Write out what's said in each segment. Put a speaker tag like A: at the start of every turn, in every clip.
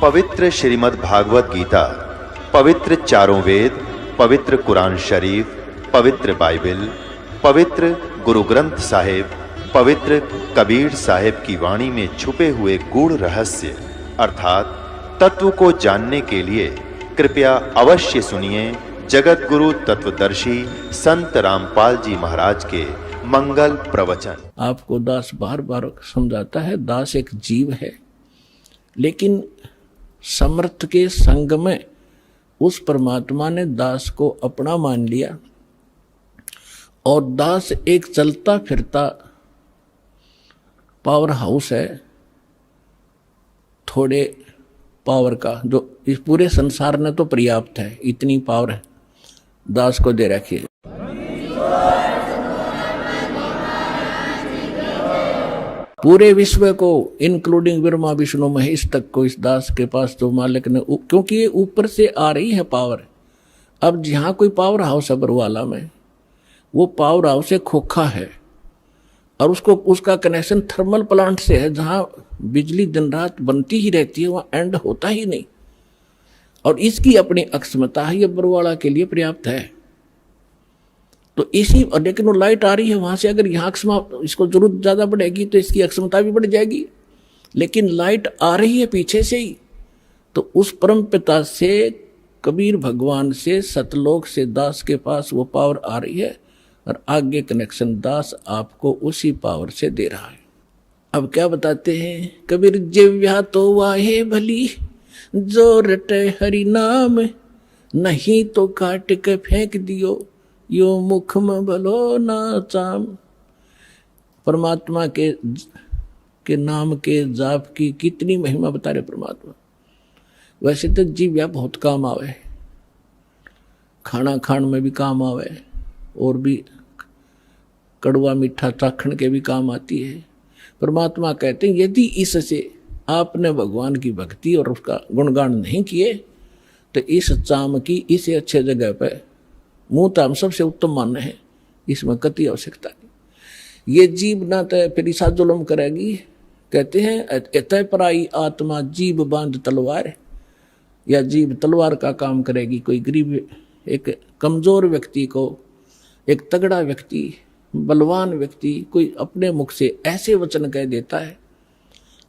A: पवित्र श्रीमद् भागवत गीता, पवित्र चारों वेद, पवित्र कुरान शरीफ, पवित्र बाइबल, पवित्र गुरु ग्रंथ साहिब, पवित्र कबीर साहिब की वाणी में छुपे हुए गूढ़ रहस्य अर्थात तत्व को जानने के लिए कृपया अवश्य सुनिए जगत गुरु तत्वदर्शी संत रामपाल जी महाराज के मंगल प्रवचन।
B: आपको दास बार बार समझाता है, दास एक जीव है, लेकिन समर्थ के संग में उस परमात्मा ने दास को अपना मान लिया और दास एक चलता फिरता पावर हाउस है थोड़े पावर का, जो इस पूरे संसार ने तो पर्याप्त है, इतनी पावर है दास को दे रखी है। पूरे विश्व को इंक्लूडिंग ब्रह्मा विष्णु महेश तक को इस दास के पास तो मालिक ने, क्योंकि ये ऊपर से आ रही है पावर। अब जहाँ कोई पावर हाउस है बरवाला में, वो पावर हाउस से खोखा है और उसका कनेक्शन थर्मल प्लांट से है, जहाँ बिजली दिन रात बनती ही रहती है, वहाँ एंड होता ही नहीं। और इसकी अपनी अक्षमता है, ये बरवाला के लिए पर्याप्त है। तो इसी, लेकिन वो लाइट आ रही है वहाँ से, अगर यहाँ इसको जरूरत ज़्यादा बढ़ेगी तो इसकी अक्षमता भी बढ़ जाएगी, लेकिन लाइट आ रही है पीछे से ही। तो उस परम पिता से, कबीर भगवान से, सतलोक से दास के पास वो पावर आ रही है और आगे कनेक्शन दास आपको उसी पावर से दे रहा है। अब क्या बताते हैं, कबीर जिव्या तो वाहे भली, जो रटे हरि नाम, नहीं तो काट के फेंक दियो, यो मुख में भलो ना चाम। परमात्मा के नाम के जाप की कितनी महिमा बता रहे परमात्मा। वैसे तो जीव्या बहुत काम आवे, खाना खान में भी काम आवे और भी कड़वा मीठा चाखण के भी काम आती है। परमात्मा कहते हैं यदि इससे आपने भगवान की भक्ति और उसका गुणगान नहीं किए तो इस चाम की इसे अच्छे जगह पे मुंह ताम सबसे उत्तम मानना है, इसमें कति आवश्यकता नहीं। ये जीव ना तो फिर ईसा जुल्म करेगी। कहते हैं एतय पराई आत्मा जीव बांध तलवार, या जीव तलवार का काम करेगी। कोई गरीब, एक कमजोर व्यक्ति को एक तगड़ा व्यक्ति, बलवान व्यक्ति कोई अपने मुख से ऐसे वचन कह देता है,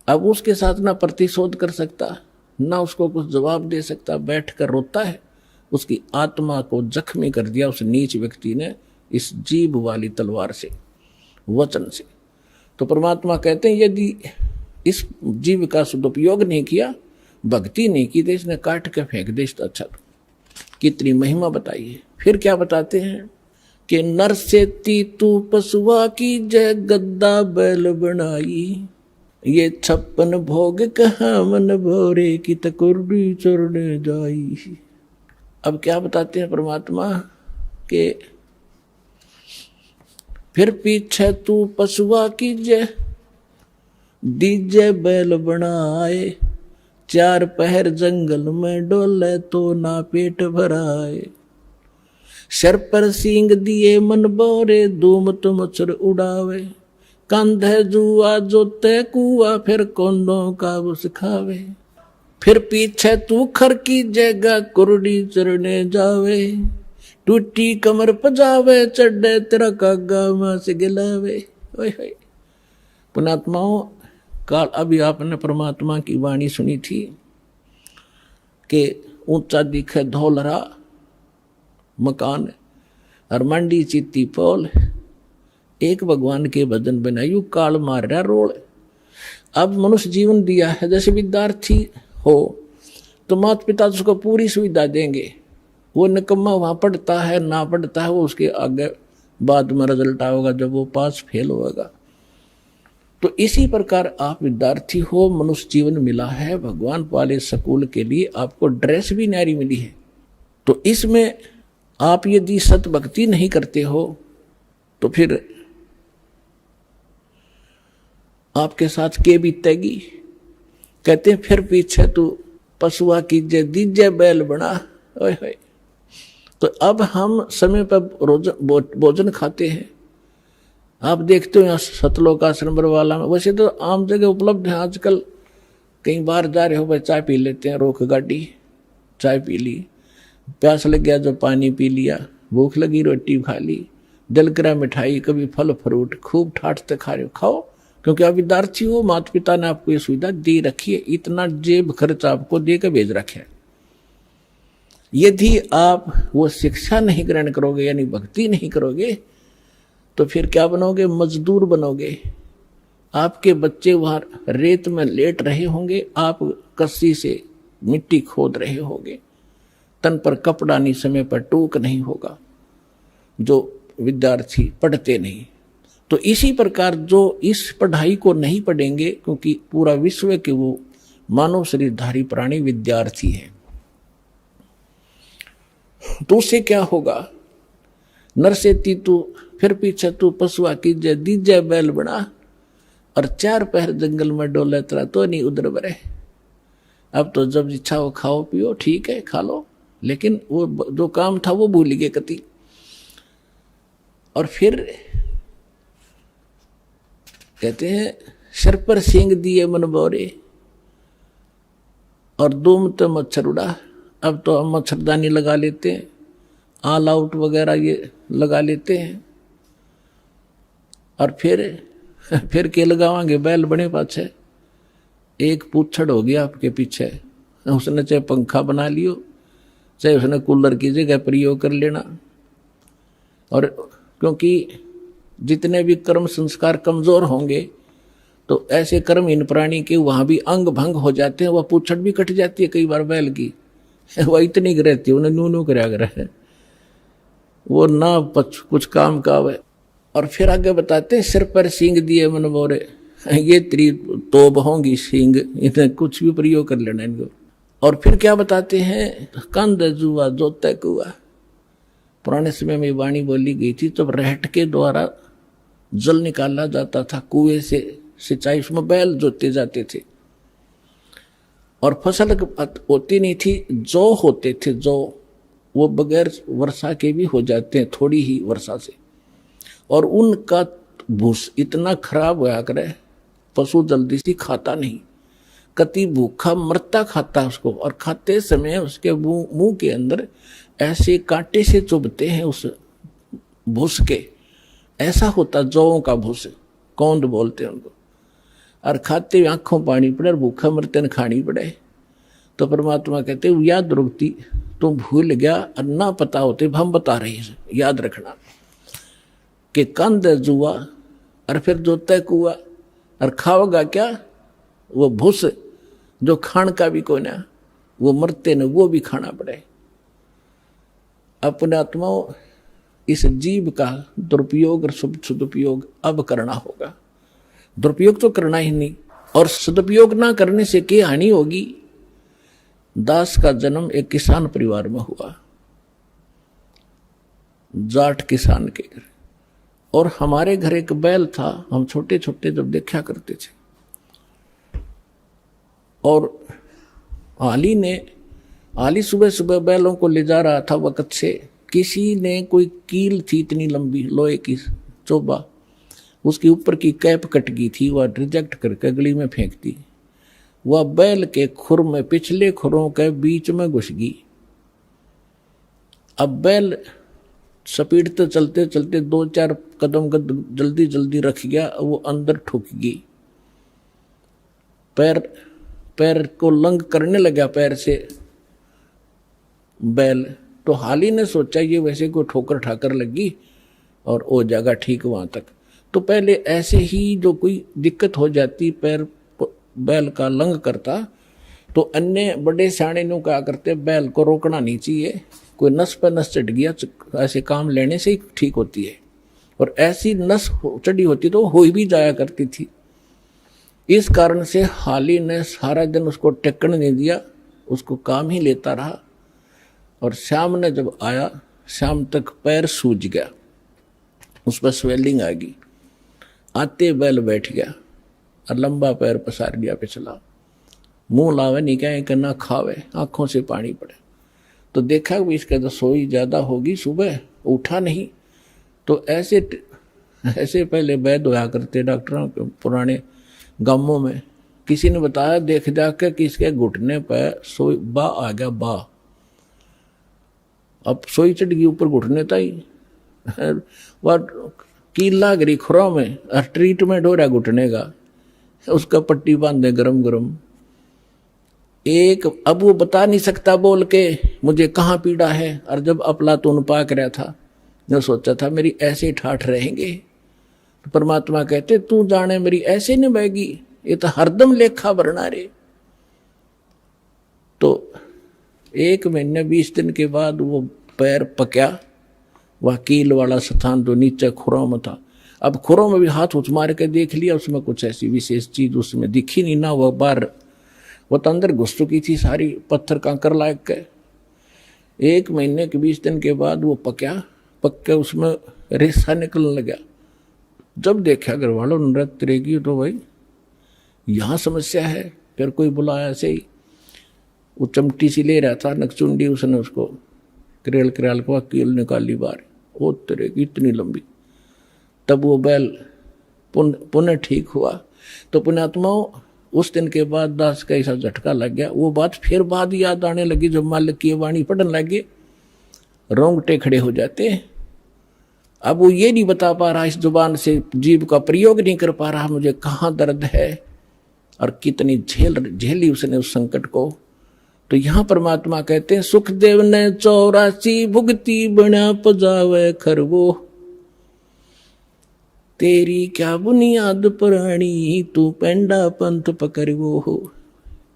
B: अब उसके साथ ना प्रतिशोध कर सकता, ना उसको कुछ जवाब दे सकता, बैठ कर रोता है। उसकी आत्मा को जख्मी कर दिया उस नीच व्यक्ति ने इस जीभ वाली तलवार से, वचन से। तो परमात्मा कहते हैं यदि इस जीव का सदुपयोग नहीं किया, भक्ति नहीं की, तो इसने काट के फेंक दे तो अच्छा। कितनी महिमा बताइए। फिर क्या बताते हैं कि नर से तू पशुआ की जय, गद्दा बैल बनाई, ये 56 भोग कहा मन भोरे की तकुर्री चढ़ने जाई। अब क्या बताते हैं परमात्मा के फिर पीछे तू पशुआ कीजे, डीजे बैल बनाए, 4 पहर जंगल में डोले तो ना पेट भराए, सर पर सींग दिए मन बोरे, धूम तुम मच्छर उड़ावे, कंधे जुआ जोते कुआ, फिर कोंडों का वो सिखावे, फिर पीछे तू खर की जगह कुरडी चरने जावे, टूटी कमर पजावे, चढ़े तेरा कागा मां से गिलावे। पुणात्माओं, काल अभी आपने परमात्मा की वाणी सुनी थी कि ऊंचा दिखे धौलरा मकान और मंडी चित्ती पोल, एक भगवान के भजन बनायु काल मार रहा रोल। अब मनुष्य जीवन दिया है, जैसे विद्यार्थी हो तो माता पिता उसको पूरी सुविधा देंगे, वो निकम्मा वहाँ पढ़ता है ना पढ़ता है, वो उसके आगे बाद में रिजल्ट आएगा जब वो पास फेल होगा। तो इसी प्रकार आप विद्यार्थी हो, मनुष्य जीवन मिला है, भगवान वाले स्कूल के लिए आपको ड्रेस भी न्यारी मिली है। तो इसमें आप यदि सत भक्ति नहीं करते हो तो फिर आपके साथ के बीतेगी। कहते हैं फिर पीछे तू पशुआ कीजे, दीजे बैल बना। ओए तो अब हम समय पर भोजन खाते हैं। आप देखते हो यहाँ सतलोक आश्रम बरवाला में, वैसे तो आम जगह उपलब्ध है आजकल, कहीं बाहर जा रहे हो भाई, चाय पी लेते हैं, रोक गाड़ी, चाय पी ली, प्यास लग गया जो पानी पी लिया, भूख लगी रोटी खा ली, दिल करा मिठाई, कभी फल फ्रूट, खूब ठाटते खा रहे हो, खाओ, क्योंकि आप विद्यार्थी हो, माता पिता ने आपको ये सुविधा दे रखी है, इतना जेब खर्च आपको दे के भेज रखे है। यदि आप वो शिक्षा नहीं ग्रहण करोगे, यानी भक्ति नहीं करोगे, तो फिर क्या बनोगे? मजदूर बनोगे। आपके बच्चे वहां रेत में लेट रहे होंगे, आप कस्सी से मिट्टी खोद रहे होंगे, तन पर कपड़ा नहीं, समय पर टूक नहीं होगा, जो विद्यार्थी पढ़ते नहीं। तो इसी प्रकार जो इस पढ़ाई को नहीं पढ़ेंगे, क्योंकि पूरा विश्व के वो मानव शरीरधारी प्राणी विद्यार्थी है, तो उससे क्या होगा? नर से ती तू फिर पीछे तू पशुआ कीजे, दीजे बैल बना, और 4 पहर जंगल में डोले तरा तो नहीं उधर बरे। अब तो जब इच्छा हो खाओ पियो, ठीक है खा लो, लेकिन वो जो काम था वो भूल गए कति। और फिर कहते हैं सिर पर सींग दिए मन बोरे, और दूम तो मच्छर उड़ा। अब तो हम मच्छरदानी लगा लेते हैं, ऑल आउट वगैरह ये लगा लेते हैं, और फिर के लगावांगे? बैल बने पाछे, एक पूछड़ हो गया आपके पीछे, उसने चाहे पंखा बना लियो, चाहे उसने कूलर की जगह प्रयोग कर लेना। और क्योंकि जितने भी कर्म संस्कार कमजोर होंगे, तो ऐसे कर्महीन प्राणी के वहां भी अंग भंग हो जाते हैं, वह पूछड़ भी कट जाती है कई बार बैल की, वह इतनी रहती है, उन्हें नू कराया करे, वो ना कुछ काम का है। और फिर आगे बताते हैं सिर पर सींग दिए मन मोरे, ये तेरी तोब होंगी सींग, इन्हें कुछ भी प्रयोग कर लेना इनको। और फिर क्या बताते हैं? कंद जुआ जोते कुआ। पुराने समय में वाणी बोली गई थी, जब रहट के द्वारा जल निकाला जाता था कुएं से, सिंचाई उसमें बैल जोते जाते थे, और फसल होती नहीं थी, जौ होते थे, जौ वो बगैर वर्षा के भी हो जाते हैं, थोड़ी ही वर्षा से, और उनका भूस इतना खराब होया करे, पशु जल्दी से खाता नहीं, कति भूखा मरता खाता उसको, और खाते समय उसके मुंह के अंदर ऐसे कांटे से चुभते हैं उस भूस के, ऐसा होता जौओं का भूस, कौंद बोलते हैं उनको, और खाते हुए आंखों पानी पड़े और भूखा मरते न खानी पड़े। तो परमात्मा कहते याद रुकती, तुम भूल गया और ना पता होते, हम बता रहे हैं, याद रखना कि कंद जुआ, और फिर जोता कुआ, और खाओगा क्या? वो भूस जो खान का भी कोई ना, वो मरते न वो भी खाना पड़े। अपने आत्माओं, इस जीव का दुरुपयोग और सदुपयोग अब करना होगा। दुरुपयोग तो करना ही नहीं, और सदुपयोग ना करने से क्या हानि होगी? दास का जन्म एक किसान परिवार में हुआ, जाट किसान के घर, और हमारे घर एक बैल था, हम छोटे छोटे जब देखा करते थे, और आली सुबह सुबह बैलों को ले जा रहा था वक्त से, किसी ने कोई कील थी इतनी लंबी लोहे की चोबा, उसके ऊपर की कैप कट गई थी, वह रिजेक्ट करके गली में फेंक दी, वह बैल के खुर में पिछले खुरों के बीच में घुस गई। अब बैल स्पीड तो चलते चलते 2-4 कदम जल्दी जल्दी रख गया, वो अंदर ठुक गई, पैर को लंग करने लगा पैर से बैल। तो हाली ने सोचा ये वैसे कोई ठोकर ठाकर लगी और हो जाएगा ठीक वहां तक। तो पहले ऐसे ही जो कोई दिक्कत हो जाती, पैर बैल का लंग करता, तो अन्य बड़े सियाणे नु क्या करते, बैल को रोकना नहीं चाहिए, कोई नस पर नस चढ़ गया, ऐसे काम लेने से ही ठीक होती है, और ऐसी नस चढ़ी होती तो हो भी जाया करती थी। इस कारण से हाली ने सारा दिन उसको टेकन नहीं दिया, उसको काम ही लेता रहा, और शाम ने जब आया, शाम तक पैर सूज गया, उस पर स्वेलिंग आ गई, आते बैल बैठ गया और लंबा पैर पसार दिया पिछला, मुंह लावे नहीं कहे कि ना खावे, आंखों से पानी पड़े। तो देखा भी इसका तो सोई ज्यादा होगी, सुबह उठा नहीं। तो ऐसे पहले वैद्य होया करते डॉक्टरों के पुराने गांवों में, किसी ने बताया देख जाकर कि इसके घुटने पर सोई बा आ गया, बा। अब सोई चढ़ गई ऊपर घुटने ताई, वह कील लाग रही खुरों में और ट्रीटमेंट हो रहा घुटने का, उसका पट्टी बांधे गरम गरम। एक अब वो बता नहीं सकता बोल के मुझे कहाँ पीड़ा है, और जब अफलातून पाक रहा था जो सोचा था मेरी ऐसे ठाठ रहेंगे, तो परमात्मा कहते तू जाने मेरी ऐसे नहीं बहेगी, ये तो हरदम लेखा भरना रे। तो 1 महीने 20 दिन के बाद वो पैर पक्या, वह कील वाला स्थान जो नीचे खुरों में था। अब खुरों में भी हाथ उच मार के देख लिया, उसमें कुछ ऐसी विशेष चीज उसमें दिखी नहीं ना, वह बाहर वो तो अंदर घुस चुकी थी सारी, पत्थर कांकर लायक के। 1 महीने के 20 दिन के बाद वो पक्या, पक के उसमें रेसा निकलने लगा। जब देखा घर वालों नृत्य रहेगी तो भाई यहाँ समस्या है। फिर कोई बुलाया से ही, वो चमटी सी ले रहा था नकचुंडी, उसने उसको करेल करेल को कील निकाली बाहर, वो तरेगी इतनी लंबी। तब वो बैल पुनः ठीक हुआ। तो पुण्यात्माओं उस दिन के बाद दास का ऐसा झटका लग गया, वो बात फिर बाद याद आने लगी। जब मालिक की वाणी पढ़ने लगे रोंगटे खड़े हो जाते हैं। अब वो ये नहीं बता पा रहा, इस जुबान से जीभ का प्रयोग नहीं कर पा रहा मुझे कहाँ दर्द है और कितनी झेली उसने उस संकट को। तो यहाँ परमात्मा कहते हैं सुखदेव ने 84 भुगती बना पजावे खरवो, तेरी क्या बुनियाद पुरानी तू पेंडा पंथ पकड़वो हो।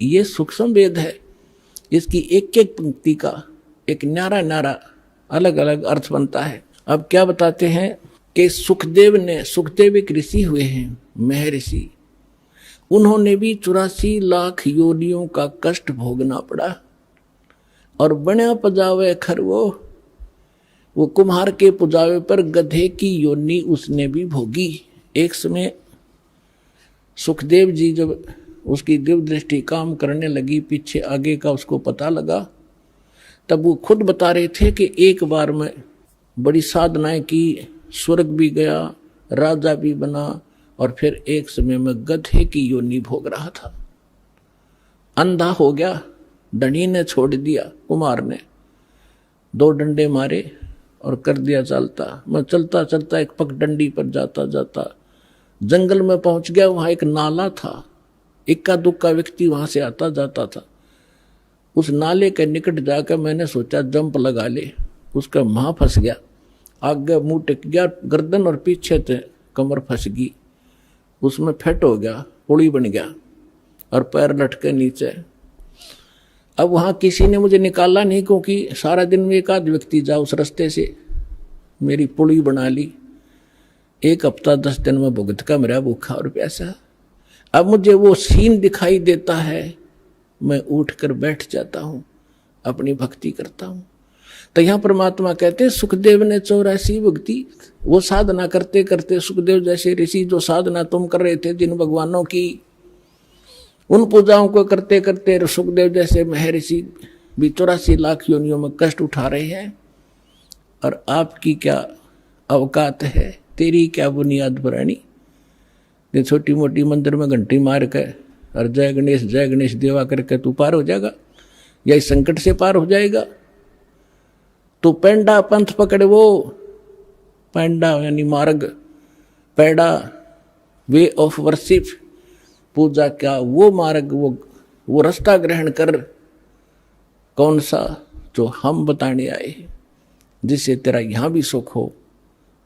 B: ये सूक्ष्म वेद है, इसकी एक एक पंक्ति का एक न्यारा न्यारा अलग अलग अर्थ बनता है। अब क्या बताते हैं कि सुखदेव एक ऋषि हुए हैं, महर्षि। उन्होंने भी 84 लाख योनियों का कष्ट भोगना पड़ा और बना पजावे खरवो, वो कुम्हार के पुजावे पर गधे की योनि उसने भी भोगी। एक समय सुखदेव जी जब उसकी दिव्य दृष्टि काम करने लगी, पीछे आगे का उसको पता लगा, तब वो खुद बता रहे थे कि एक बार में बड़ी साधनाएं की, स्वर्ग भी गया, राजा भी बना, और फिर एक समय में गधे की योनि भोग रहा था। अंधा हो गया, डंडी ने छोड़ दिया, कुमार ने 2 डंडे मारे और कर दिया चलता। मैं चलता चलता एक पगडंडी पर जाता जाता जंगल में पहुंच गया। वहां एक नाला था, इक्का दुक्का व्यक्ति वहां से आता जाता था। उस नाले के निकट जाकर मैंने सोचा जंप लगा ले, उसका मुंह फंस गया, आगे मुंह टिक गया, गर्दन और पीछे से कमर फंस गई, उसमें फेट हो गया, पुड़ी बन गया और पैर लटके नीचे। अब वहां किसी ने मुझे निकाला नहीं, क्योंकि सारा दिन में एक आध व्यक्ति जा उस रास्ते से, मेरी पुड़ी बना ली। 1 हफ्ता 10 दिन में भुगत का मेरा भूखा और प्यासा। अब मुझे वो सीन दिखाई देता है, मैं उठकर बैठ जाता हूं, अपनी भक्ति करता हूं। तो यहाँ परमात्मा कहते हैं सुखदेव ने 84 भक्ति, वो साधना करते करते सुखदेव जैसे ऋषि जो साधना तुम कर रहे थे जिन भगवानों की, उन पूजाओं को करते करते सुखदेव जैसे महर्षि भी 84 लाख योनियों में कष्ट उठा रहे हैं। और आपकी क्या अवकात है, तेरी क्या बुनियाद पुरानी। ये छोटी मोटी मंदिर में घंटी मार के और जय गणेश देवा करके तू पार हो जाएगा, या इस संकट से पार हो जाएगा। तो पेंडा पंथ पकड़े, वो पेंडा यानी मार्ग, पैडा वे ऑफ वर्शिप, पूजा का वो मार्ग, वो रास्ता ग्रहण कर। कौन सा? जो हम बताने आए, जिससे तेरा यहाँ भी सुख हो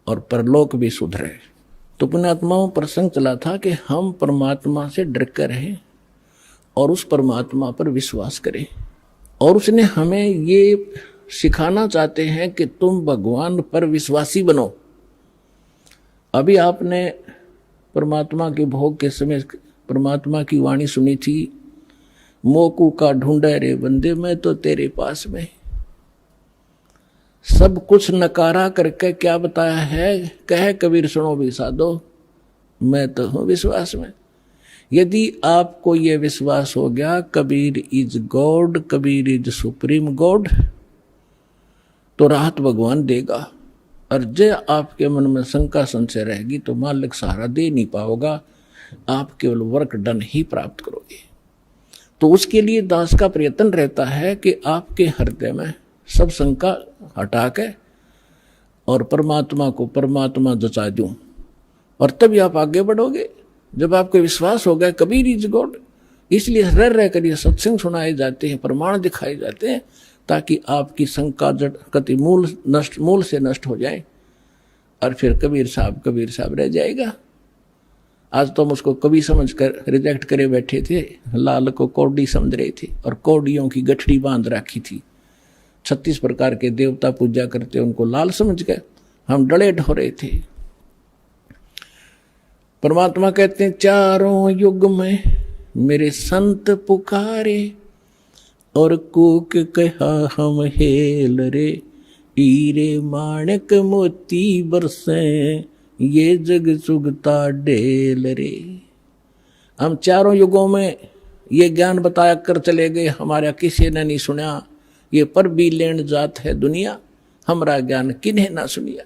B: और परलोक भी सुधरे। तो पुण्यात्माओं प्रसंग चला था कि हम परमात्मा से डर कर रहें और उस परमात्मा पर विश्वास करें। और उसने हमें ये सिखाना चाहते हैं कि तुम भगवान पर विश्वासी बनो। अभी आपने परमात्मा के भोग के समय परमात्मा की वाणी सुनी थी, मोकू का ढूंढे रे बंदे मैं तो तेरे पास में। सब कुछ नकारा करके क्या बताया है, कहे कबीर सुनो भी साधो, मैं तो हूं विश्वास में। यदि आपको यह विश्वास हो गया Kabir is God, Kabir is supreme God, तो राहत भगवान देगा। और जो आपके मन में शंका संशय रहेगी तो मालिक सहारा दे नहीं पाओगा। आप केवल वर्क डन ही प्राप्त करोगे। तो उसके लिए दास का प्रयत्न रहता है कि आपके हृदय में सब शंका हटा के और परमात्मा को परमात्मा जचा दूं, और तभी आप आगे बढ़ोगे। जब आपको विश्वास होगा कबीर इज गॉड, इसलिए रह रह कर ये सत्संग सुनाए जाते हैं, प्रमाण दिखाए जाते हैं, ताकि आपकी शंका जड़ कति मूल से नष्ट हो जाए, और फिर कबीर साहब रह जाएगा। आज तो हम उसको कवि समझ कर रिजेक्ट करे बैठे थे, लाल को कौड़ी समझ रहे थे और कौड़ियों की गठड़ी बांध रखी थी। 36 प्रकार के देवता पूजा करते, उनको लाल समझ गए, हम डले ढो रहे थे। परमात्मा कहते हैं चारों युग में मेरे संत पुकारे, और कूक कहा हम हेल रे, हीरे माणक मोती बरसे, ये जग चुगता डेल रे। हम चारों युगों में ये ज्ञान बताया कर चले गए, हमारा किसी ने नहीं सुना, ये पर भी लेन जात है दुनिया, हमारा ज्ञान किन्हें ना सुनिया।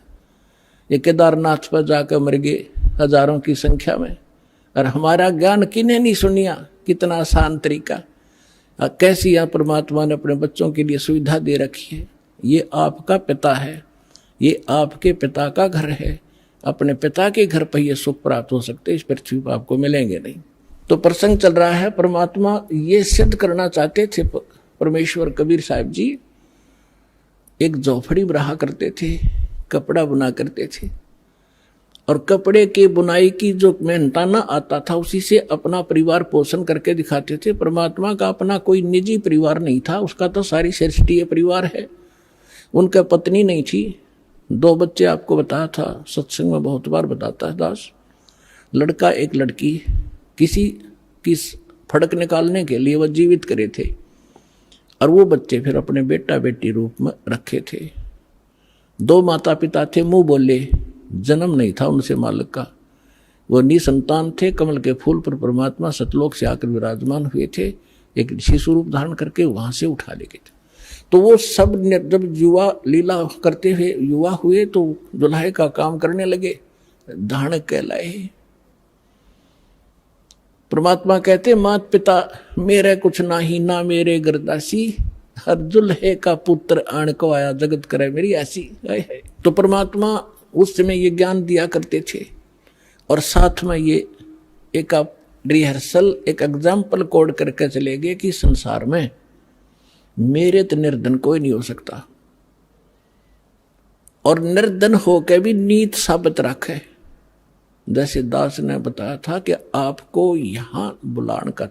B: ये केदारनाथ पर जाकर मर गए हजारों की संख्या में, और हमारा ज्ञान किन्हें नहीं सुनिया। कितना आसान तरीका, कैसी यहाँ परमात्मा ने अपने बच्चों के लिए सुविधा दे रखी है। ये आपका पिता है, ये आपके पिता का घर है, अपने पिता के घर पर ये सुख प्राप्त हो सकते, इस पृथ्वी पर आपको मिलेंगे नहीं। तो प्रसंग चल रहा है, परमात्मा ये सिद्ध करना चाहते थे। परमेश्वर कबीर साहब जी एक झोपड़ी रहा करते थे, कपड़ा बुना करते थे, और कपड़े के बुनाई की जो मेहनताना आता था उसी से अपना परिवार पोषण करके दिखाते थे। परमात्मा का अपना कोई निजी परिवार नहीं था, उसका तो सारी सृष्टि परिवार है। उनका पत्नी नहीं थी, 2 बच्चे आपको बताया था, सत्संग में बहुत बार बताता है दास। लड़का एक लड़की, किसी की फड़क निकालने के लिए वह जीवित करे थे, और वो बच्चे फिर अपने बेटा बेटी रूप में रखे थे। 2 माता पिता थे, मुंह बोले, जन्म नहीं था उनसे मालिक का, वो निसंतान थे। कमल के फूल पर परमात्मा सतलोक से आकर विराजमान हुए थे, एक शिशु रूप धारण करके वहां से उठा ले गए थे। तो वो सब जब युवा लीला करते हुए युवा हुए तो दुल्हे का काम करने लगे, धारण कहलाए। परमात्मा कहते मात पिता मेरे कुछ नाही, ना मेरे गरदासी, हर दुल्हे का पुत्र आण को आया, जगत करे मेरी ऐसी। तो परमात्मा उस समय ये ज्ञान दिया करते थे, और साथ में ये एक रिहर्सल, एक एग्जाम्पल कोड करके चले गए कि संसार में मेरे तो निर्धन कोई नहीं हो सकता, और निर्धन होकर भी नीत साबित रखे। जैसे दास ने बताया था कि आपको यहां बुलाने का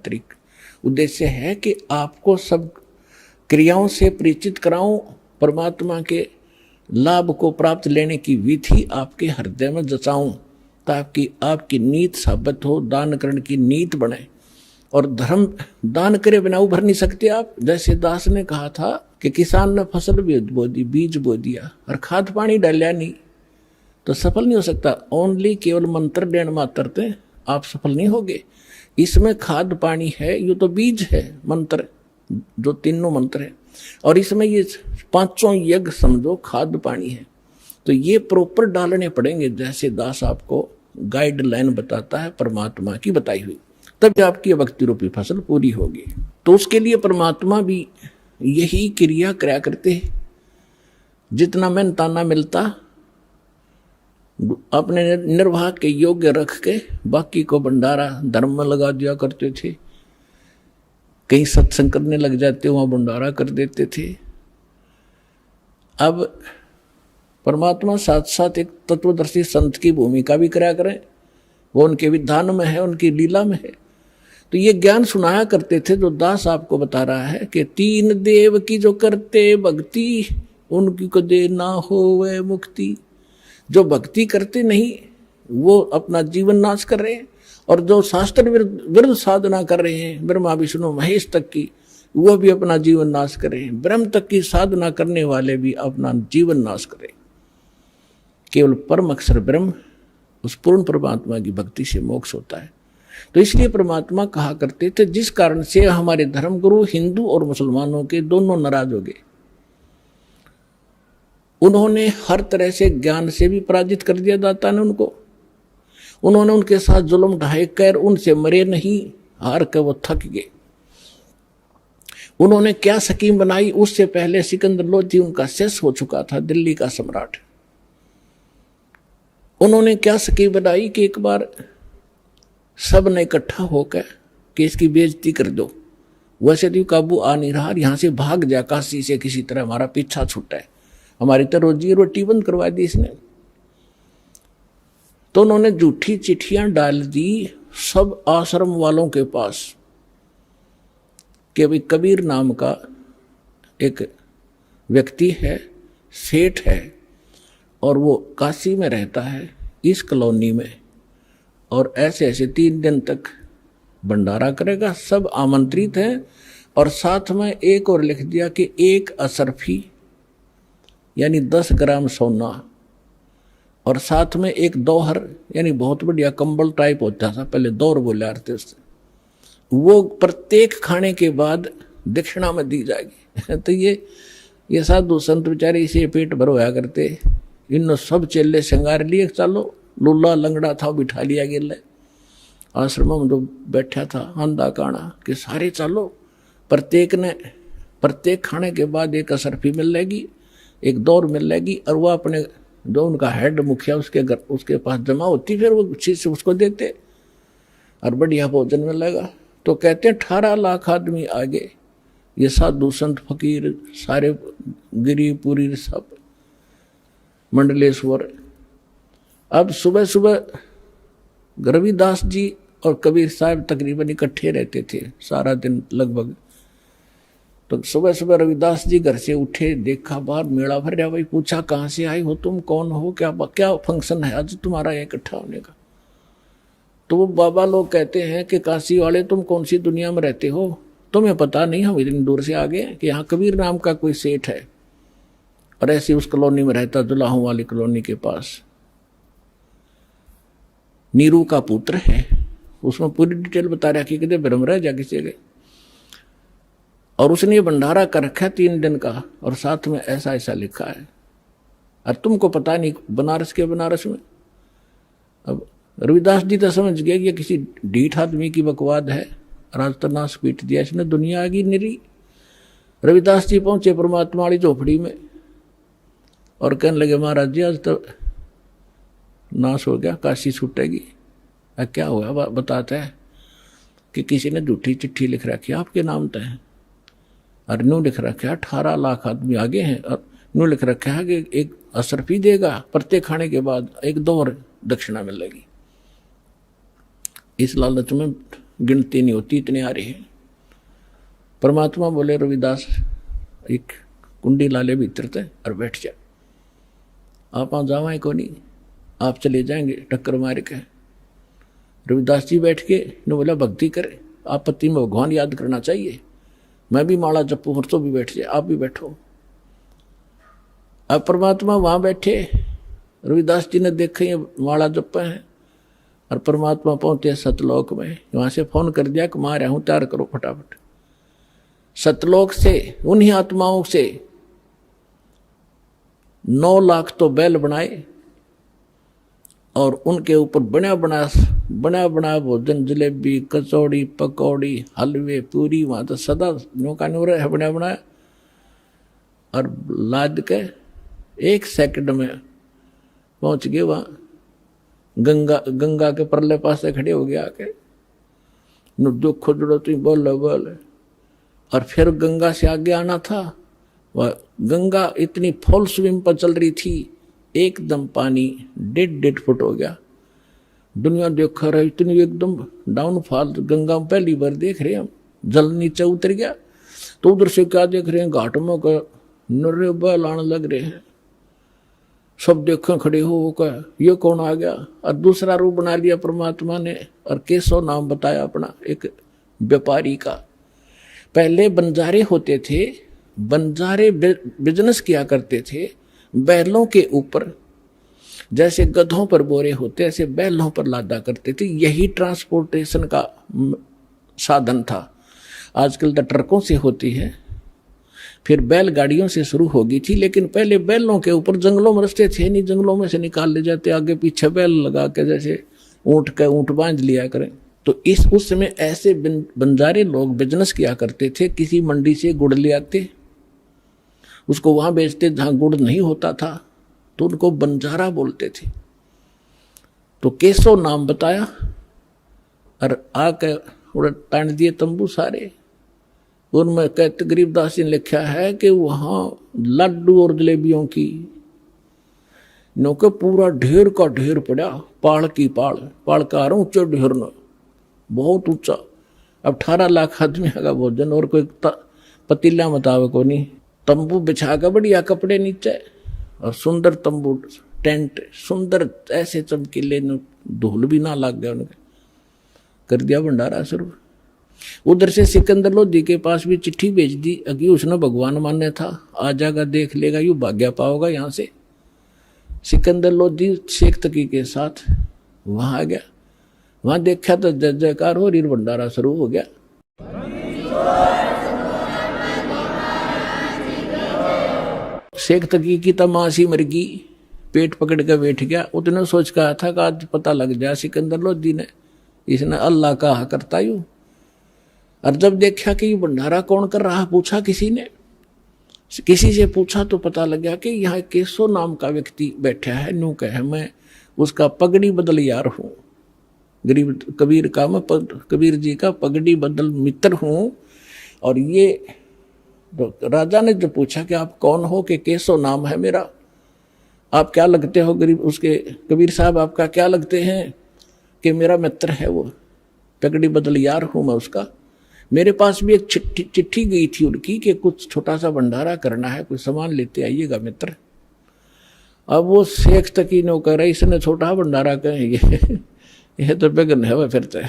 B: उद्देश्य है कि आपको सब क्रियाओं से परिचित कराऊं, परमात्मा के लाभ को प्राप्त लेने की विधि आपके हृदय में जचाऊं, ताकि आपकी नीत साबित हो, दान करने की नीत बने। और धर्म दान करे बिना उभर नहीं सकते आप। जैसे दास ने कहा था कि किसान ने फसल भी बो दी, बीज बो दिया, और खाद पानी डालिया नहीं, तो सफल नहीं हो सकता। ओनली केवल मंत्र देण मात्र से आप सफल नहीं होगे। इसमें खाद पानी है, ये तो बीज है, मंत्र जो तीनों मंत्र है, और इसमें ये 5 यज्ञ समझो खाद पानी है। तो ये प्रॉपर डालने पड़ेंगे, जैसे दास आपको गाइडलाइन बताता है परमात्मा की बताई हुई, तब आपकी भक्ति रूपी फसल पूरी होगी। तो उसके लिए परमात्मा भी यही क्रिया कराया करते हैं। जितना मेहनताना मिलता अपने निर्वाह के योग्य रख के बाकी को भंडारा धर्म में लगा दिया करते थे। कहीं सत्संग करने लग जाते, वहां भंडारा कर देते थे। अब परमात्मा साथ साथ एक तत्वदर्शी संत की भूमिका भी कराया करें, वो उनके विधान में है, उनकी लीला में है। तो ये ज्ञान सुनाया करते थे। जो दास आपको बता रहा है कि 3 देव की जो करते भक्ति, उनकी को दे ना हो वह मुक्ति। जो भक्ति करते नहीं वो अपना जीवन नाश कर रहे हैं, और जो शास्त्र विरुद्ध साधना कर रहे हैं ब्रह्मा विष्णु महेश तक की, वो भी अपना जीवन नाश कर रहे हैं। ब्रह्म तक की साधना करने वाले भी अपना जीवन नाश करें। केवल परम अक्षर ब्रह्म, उस पूर्ण परमात्मा की भक्ति से मोक्ष होता है। तो इसलिए परमात्मा कहा करते थे, जिस कारण से हमारे धर्मगुरु हिंदू और मुसलमानों के दोनों नाराज हो गए। उन्होंने हर तरह से ज्ञान से भी पराजित कर दिया दाता ने उनको। उन्होंने उनके साथ जुल्म ढाए कर उनसे मरे नहीं, हार कर वो थक गए। उन्होंने क्या स्कीम बनाई, उससे पहले सिकंदर लोधी उनका शेष हो चुका था, दिल्ली का सम्राट। उन्होंने क्या स्कीम बनाई कि एक बार सब ने इकट्ठा होकर कि इसकी बेइज्जती कर दो, वैसे तो काबू आ नहीं रहा, यहां से भाग जा काशी से, किसी तरह हमारा पीछा छूटा है, हमारी तो रोजी रोटी बंद करवा दी इसने। तो उन्होंने झूठी चिट्ठियां डाल दी सब आश्रम वालों के पास कि अभी कबीर नाम का एक व्यक्ति है, सेठ है, और वो काशी में रहता है इस कॉलोनी में, और ऐसे ऐसे 3 दिन तक भंडारा करेगा, सब आमंत्रित हैं। और साथ में एक और लिख दिया कि 1 असरफी यानी 10 ग्राम सोना, और साथ में एक दोहर यानी बहुत बढ़िया कंबल टाइप होता था, पहले दौर बोले आते उससे, वो प्रत्येक खाने के बाद दक्षिणा में दी जाएगी। तो ये साधु संत बेचारे इसे पेट भर होया करते। इन सब चेले श्रृंगार लिए, चलो लुल्ला लंगड़ा था बिठा लिया गया आश्रम में जो बैठा था अंधा काना कि सारे चलो, प्रत्येक खाने के बाद 1 असरफी मिल लेगी, 1 दौर मिल लेगी, और वह अपने जो उनका हेड मुखिया उसके पास जमा होती, फिर वो चीज से उसको देते और बढ़िया भोजन मिलेगा। तो कहते हैं 18 लाख आदमी आगे, ये साधु संत फकीर सारे गिरी पुरी सब मंडलेश्वर। अब सुबह सुबह रविदास जी और कबीर साहब तकरीबन इकट्ठे रहते थे सारा दिन लगभग। तो सुबह सुबह रविदास जी घर से उठे, देखा बाहर मेला भर रहा, भाई पूछा कहाँ से आई हो तुम, कौन हो, क्या फंक्शन है आज तुम्हारा इकट्ठा होने का। तो वो बाबा लोग कहते हैं कि काशी वाले तुम कौन सी दुनिया में रहते हो, तुम्हें पता नहीं, हम इतनी दूर से आ गए कि यहाँ कबीर नाम का कोई सेठ है, और ऐसी उस कॉलोनी में रहता, दुलाहों वाली कॉलोनी के पास, नीरू का पुत्र है। उसमें पूरी डिटेल बता रहा कि कितने ब्रह्म रह जा किसी गए, और उसने ये भंडारा कर रखा है 3 दिन का, और साथ में ऐसा ऐसा लिखा है, और तुमको पता नहीं बनारस में। अब रविदास जी तो समझ गए कि ये किसी ढीठ आदमी की बकवाद है, और आज तो नाश पीट दिया इसने, दुनिया आ गई निरी। रविदास जी पहुंचे परमात्मा वाली झोपड़ी में और कहने लगे महाराज जी आज तो नाश हो गया, काशी छूटेगी। क्या हुआ बताता है कि किसी ने झूठी चिट्ठी लिख रखी आपके नाम तय है, और न्यू लिख रखा है 18 लाख आदमी आगे हैं, और न्यू लिख रखा है कि 1 असरफी देगा, प्रत्येक खाने के बाद 1 दौर दक्षिणा मिलेगी। इस लालच में गिनती नहीं होती, इतने आ रहे हैं। परमात्मा बोले रविदास एक कुंडी लाले भीतर थे और बैठ जा, आप वहां जावाएं को नहीं, आप चले जाएंगे टक्कर मार के। रविदास जी बैठ के ने बोला भक्ति करे, आपत्ति में भगवान याद करना चाहिए, मैं भी माला जपू, तो भी बैठ जाए, आप भी बैठो। अब परमात्मा वहां बैठे, रविदास जी ने देखे ये माला जप है, और परमात्मा पहुंचे सतलोक में। वहां से फोन कर दिया कि मां रहा हूं, तैयार करो फटाफट। सतलोक से उन्हीं आत्माओं से 9 लाख तो बैल बनाए, और उनके ऊपर बना बना भोजन, जलेबी, कचौड़ी, पकौड़ी, हलवे, पूरी, वहां तो सदा नौका नूर है बना बनाया, और लाद के 1 सेकंड में पहुंच गए वहां। गंगा के परले पास से खड़े हो गया आके, दुख खुदड़ो तुम बोल, और फिर गंगा से आगे आना था। वह गंगा इतनी फुल स्विम पर चल रही थी, एकदम पानी 1.5 फुट हो गया। दुनिया देखा रहा इतनी एकदम डाउनफॉल, गंगा में पहली बार देख रहे हम, जल नीचे उतर गया। तो उधर से क्या देख रहे हैं, घाट में का नर्रे बैल आने लग रहे हैं, सब देखें खड़े होकर ये कौन आ गया। और दूसरा रूप बना लिया परमात्मा ने, और केशव नाम बताया अपना एक व्यापारी का। पहले बंजारे होते थे, बंजारे बिजनेस किया करते थे, बैलों के ऊपर, जैसे गधों पर बोरे होते ऐसे बैलों पर लादा करते थे, यही ट्रांसपोर्टेशन का साधन था। आजकल तो ट्रकों से होती है, फिर बैलगाड़ियों से शुरू हो गई थी, लेकिन पहले बैलों के ऊपर, जंगलों में रास्ते थे नहीं, जंगलों में से निकाल ले जाते, आगे पीछे बैल लगा के जैसे ऊँट का ऊँट बांध लिया करें। तो उस समय ऐसे बंजारे लोग बिजनेस किया करते थे। किसी मंडी से गुड़ ले आते, उसको वहां बेचते जहां गुड़ नहीं होता था, तो उनको बंजारा बोलते थे। तो केशव नाम बताया और आकर तान दिए तंबू सारे। उनमें कहते गरीबदास जी ने लिखा है कि वहां लड्डू और जलेबियों की नौके पूरा ढेर का ढेर पड़ा, पाड़ की पाड़ का ऊंचे ढेर न, बहुत ऊंचा। अब 18 लाख आदमी का भोजन और कोई पतीला मुताबिक को नहीं। तंबू बिछा कर बढ़िया कपड़े नीचे और सुंदर तंबू टेंट सुंदर ऐसे चमकीले, धूल भी ना लग गया उनके, कर दिया भंडारा शुरू। उधर से सिकंदर लोधी के पास भी चिट्ठी भेज दी, अभी उसने भगवान मान्य था, आ जाएगा देख लेगा, यू भाग्य पाओगा यहाँ से। सिकंदर लोधी शेख तकी के साथ वहां आ गया। वहां देखा तो जय जयकार हो, रीर भंडारा शुरू हो गया। शेख तकी की तमाशी मर गई, पेट पकड़ के बैठ गया। उतने सोच कहा था कि आज पता लग जाए सिकंदर लोधी ने, इसने अल्लाह कहा करता यू। और जब देखा कि ये भंडारा कौन कर रहा, पूछा किसी से पूछा तो पता लग गया कि यहाँ केशव नाम का व्यक्ति बैठा है। न्यू कहे मैं उसका पगड़ी बदल यार हूँ, गरीब कबीर का, मैं कबीर जी का पगड़ी बदल मित्र हूँ। और ये तो राजा ने जो पूछा कि आप कौन हो, कि केशव नाम है मेरा, आप क्या लगते हो गरीब, उसके कबीर साहब आपका क्या लगते हैं, कि मेरा मित्र है वो, पगड़ी बदल यार हूँ मैं उसका। मेरे पास भी एक चिट्ठी गई थी उनकी कि कुछ छोटा सा भंडारा करना है, कुछ सामान लेते आइएगा मित्र। अब वो शेख तकी ने कह रहा इसने छोटा भंडारा कहेंगे, यह तो बेगन है वह। फिर तो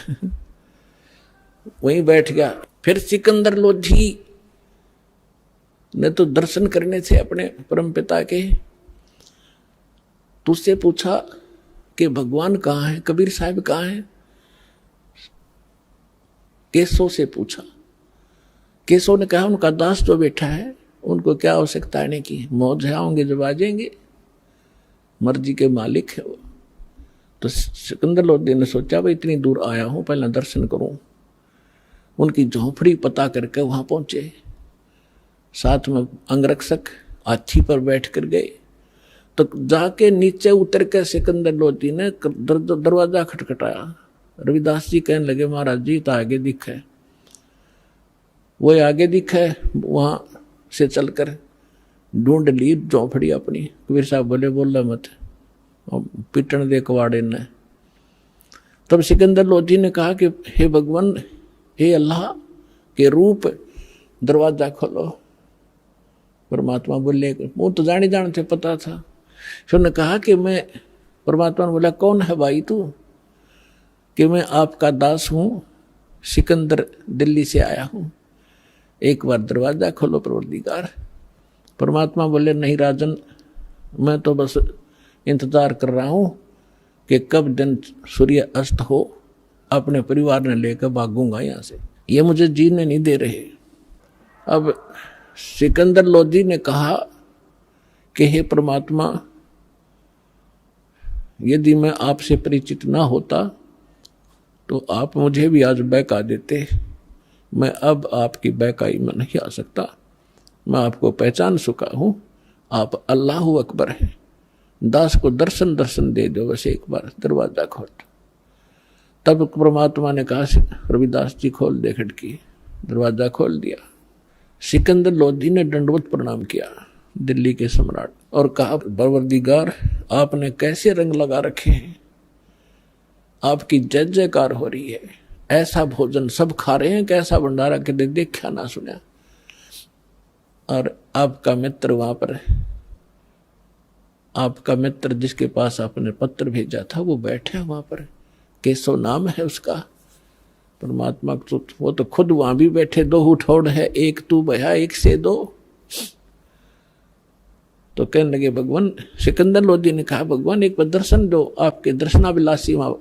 B: वहीं बैठ गया। फिर सिकंदर लोधी ने तो दर्शन करने थे अपने परम पिता के, तुझसे पूछा कि भगवान कहाँ है, कबीर साहब कहाँ है। केशव से पूछा, केशव ने कहा उनका दास जो बैठा है, उनको क्या आवश्यकता आने की, मौज है, आएंगे जब आ जाएंगे, मर्जी के मालिक है वो। तो सिकंदर लोधी ने सोचा भाई इतनी दूर आया हूं, पहले दर्शन करूं। उनकी झोंपड़ी पता करके वहां पहुंचे, साथ में अंगरक्षक हाथी पर बैठ कर गए। तो जाके नीचे उतर के सिकंदर लोधी ने दरवाजा खटखटाया। रविदास जी कहने लगे महाराज जी तो आगे दिखे, वो आगे दिखे, वहां से चलकर ढूंढ ली झोंपड़ी अपनी। कबीर साहब बोले बोला मत, पिटन दे कवाड़े ने। तब सिकंदर लोधी ने कहा कि हे भगवान, हे अल्लाह के रूप, दरवाजा खोलो। परमात्मा बोले, वो तो जाने जानते पता था। फिर ने कहा कि मैं, परमात्मा ने बोला कौन है भाई तू, कि मैं आपका दास हूं, सिकंदर दिल्ली से आया हूं, एक बार दरवाजा खोलो परवरदिगार। परमात्मा बोले नहीं राजन, मैं तो बस इंतजार कर रहा हूं कि कब दिन सूर्य अस्त हो, अपने परिवार ने लेकर भागूंगा यहां से, ये मुझे जीने नहीं दे रहे। अब सिकंदर लोधी ने कहा कि हे परमात्मा, यदि मैं आपसे परिचित ना होता तो आप मुझे भी आज बहका देते। मैं अब आपकी बहकाई में नहीं आ सकता, मैं आपको पहचान चुका हूं, आप अल्लाह अकबर हैं। दास को दर्शन दे दो बस एक बार, दरवाजा खोल। तब परमात्मा ने कहा रविदास जी खोल दे खिड़की। दरवाजा खोल दिया। सिकंदर लोधी ने दंडवत प्रणाम किया दिल्ली के सम्राट और कहा परवरदिगार आपने कैसे रंग लगा रखे हैं, आपकी जय जयकार हो रही है, ऐसा भोजन सब खा रहे हैं, कैसा भंडारा के देखा ना सुना। और आपका मित्र वहां पर, आपका मित्र जिसके पास आपने पत्र भेजा था वो बैठा वहां पर, केशव नाम है उसका। परमात्मा वो तो खुद वहां भी बैठे, दो उठौड़ है, एक तू भया एक से दो। तो कहने लगे भगवान, सिकंदर लोधी ने कहा भगवान एक बार दर्शन दो, आपके दर्शनाभिलाषी वहां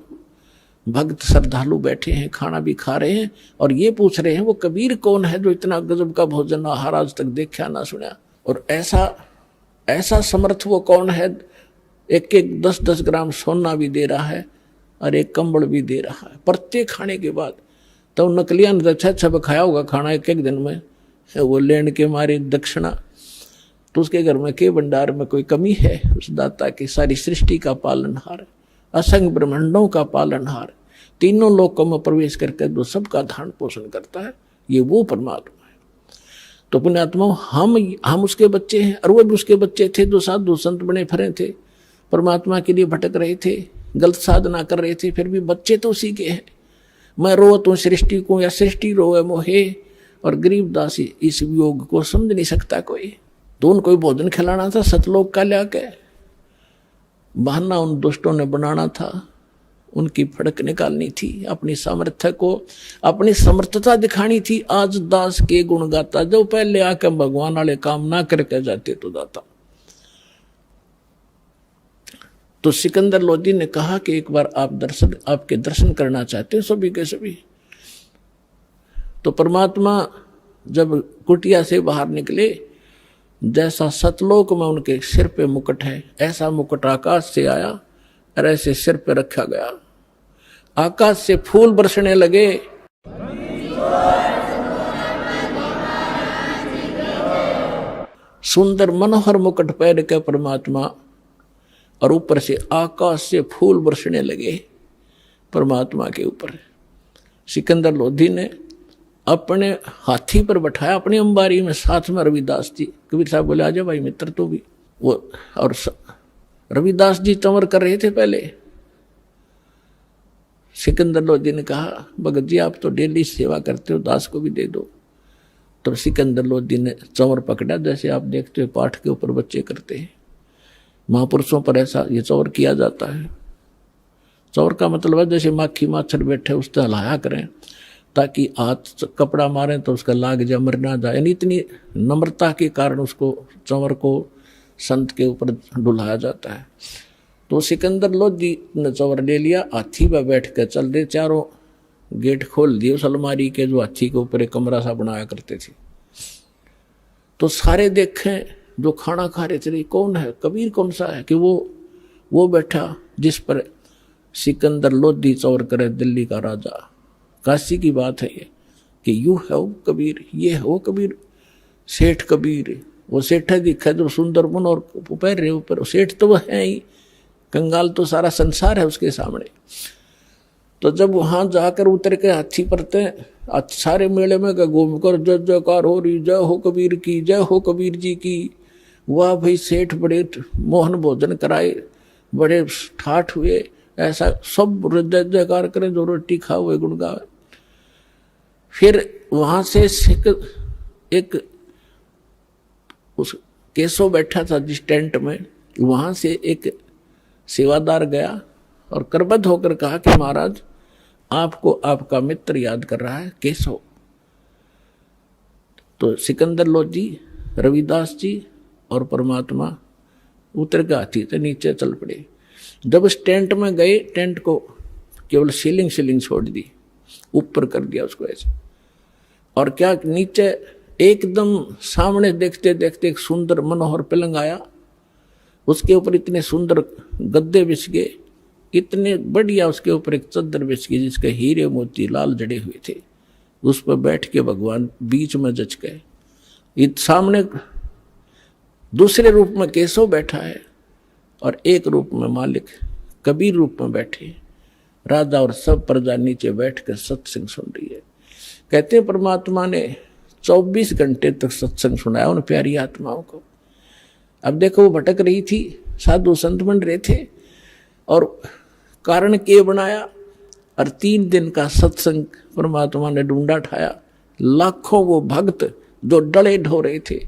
B: भक्त श्रद्धालु बैठे हैं, खाना भी खा रहे हैं और ये पूछ रहे हैं वो कबीर कौन है जो इतना गजब का भोजन आहार आज तक देखा ना सुना, और ऐसा समर्थ वो कौन है, एक 10-10 ग्राम सोना भी दे रहा है और एक कंबल भी दे रहा है प्रत्येक खाने के बाद। तो नकलिया ने अच्छा खाया होगा खाना एक एक दिन में, वो लेने के मारे दक्षिणा। तो उसके घर में के भंडार में कोई कमी है? उस दाता की सारी सृष्टि का पालनहार, असंख्य ब्रह्मांडों का पालनहार, तीनों लोकों में प्रवेश करके जो सबका धारण पोषण करता है, ये वो परमात्मा है। तो पुण्यात्मा हम उसके बच्चे हैं, और वो भी उसके बच्चे थे जो साधु संत बने फिरे थे, परमात्मा के लिए भटक रहे थे, गलत साधना कर रहे थे, फिर भी बच्चे तो उसी के हैं। मैं रोवत हूँ सृष्टि को या सृष्टि रोए मोहे, और गरीब दास इस योग को समझ नहीं सकता कोई। तो उनको कोई भोजन खिलाना था सतलोक का लिया बहाना उन दुष्टों ने बनाना था, उनकी फड़क निकालनी थी, अपनी सामर्थ्य को, अपनी समर्थता दिखानी थी। आज दास के गुण गाता, जो पहले आकर भगवान वाले काम ना करके जाते तो दाता। तो सिकंदर लोधी ने कहा कि एक बार आपके दर्शन करना चाहते हैं सभी के सभी। तो परमात्मा जब कुटिया से बाहर निकले, जैसा सतलोक में उनके सिर पे मुकुट है, ऐसा मुकुट आकाश से आया और ऐसे सिर पे रखा गया। आकाश से फूल बरसने लगे। सुंदर मनोहर मुकुट पहन के परमात्मा, और ऊपर से आकाश से फूल बरसने लगे परमात्मा के ऊपर। सिकंदर लोधी ने अपने हाथी पर बैठाया, अपनी अंबारी में, साथ में रविदास जी। कबीर साहब बोले आजा भाई मित्र तो भी। वो और रविदास जी चंवर कर रहे थे पहले। सिकंदर लोधी ने कहा भगत जी आप तो डेली सेवा करते हो, दास को भी दे दो। तो सिकंदर लोधी ने चंवर पकड़ा, जैसे आप देखते हो पाठ के ऊपर बच्चे करते हैं, महापुरुषों पर ऐसा ये चंवर किया जाता है। चंवर का मतलब है जैसे माखी माछर बैठे उस तरह लाया करें, ताकि हाथ कपड़ा मारें तो उसका लाग जाए, मर ना जाए। यानी इतनी नम्रता के कारण उसको चंवर को संत के ऊपर डुलाया जाता है। तो सिकंदर लोधी ने चंवर ले लिया, हाथी पर बैठ कर चल रहे, चारों गेट खोल दिए उस अलमारी के, जो हाथी के ऊपर एक कमरा सा बनाया करते थे। तो सारे देखें जो खाना खा रहे थे, कौन है कबीर, कौन सा है? कि वो बैठा जिस पर सिकंदर लोधी चंवर करे, दिल्ली का राजा। काशी की बात है ये कि यू है वो कबीर, ये है वो कबीर, सेठ कबीर। वो सेठा दिखा जो सुंदर मन और पैर रहे ऊपर, सेठ तो वो है ही, कंगाल तो सारा संसार है उसके सामने। तो जब वहां जाकर उतर के हाथी पर सारे मेले में घूम कर जय जयकार हो रही, जय हो कबीर की, जय हो कबीर जी की। वाह भाई सेठ बड़े मोहन भोजन कराए, बड़े ठाठ हुए, ऐसा सब जय जयकार करें, जो रोटी खा हुए गुण गावे। फिर वहां से एक उस केशव बैठा था जिस टेंट में, वहां से एक सेवादार गया और करबद्ध होकर कहा कि महाराज आपको आपका मित्र याद कर रहा है, केशव। तो सिकंदर लोधी, रविदास जी और परमात्मा उतर के हाथी से नीचे चल पड़े। जब उस टेंट में गए, टेंट को केवल सीलिंग छोड़ दी, ऊपर कर दिया उसको ऐसे। और क्या नीचे एकदम सामने देखते देखते एक सुंदर मनोहर पलंग आया, उसके ऊपर इतने सुंदर गद्दे बिछ गए, इतने बढ़िया, उसके ऊपर एक चद्दर बिछ गई जिसके हीरे मोती लाल जड़े हुए थे। उस पर बैठ के भगवान बीच में जच गए। सामने दूसरे रूप में केशव बैठा है और एक रूप में मालिक कबीर रूप में बैठे। राजा और सब प्रजा नीचे बैठकर सत्संग सुन रही है। कहते हैं परमात्मा ने 24 घंटे तक सत्संग सुनाया उन प्यारी आत्माओं को। अब देखो वो भटक रही थी, साधु संत बन रहे थे, और कारण के बनाया, और 3 दिन का सत्संग परमात्मा ने ढूंढा ठाया। लाखों वो भक्त जो डले ढो रहे थे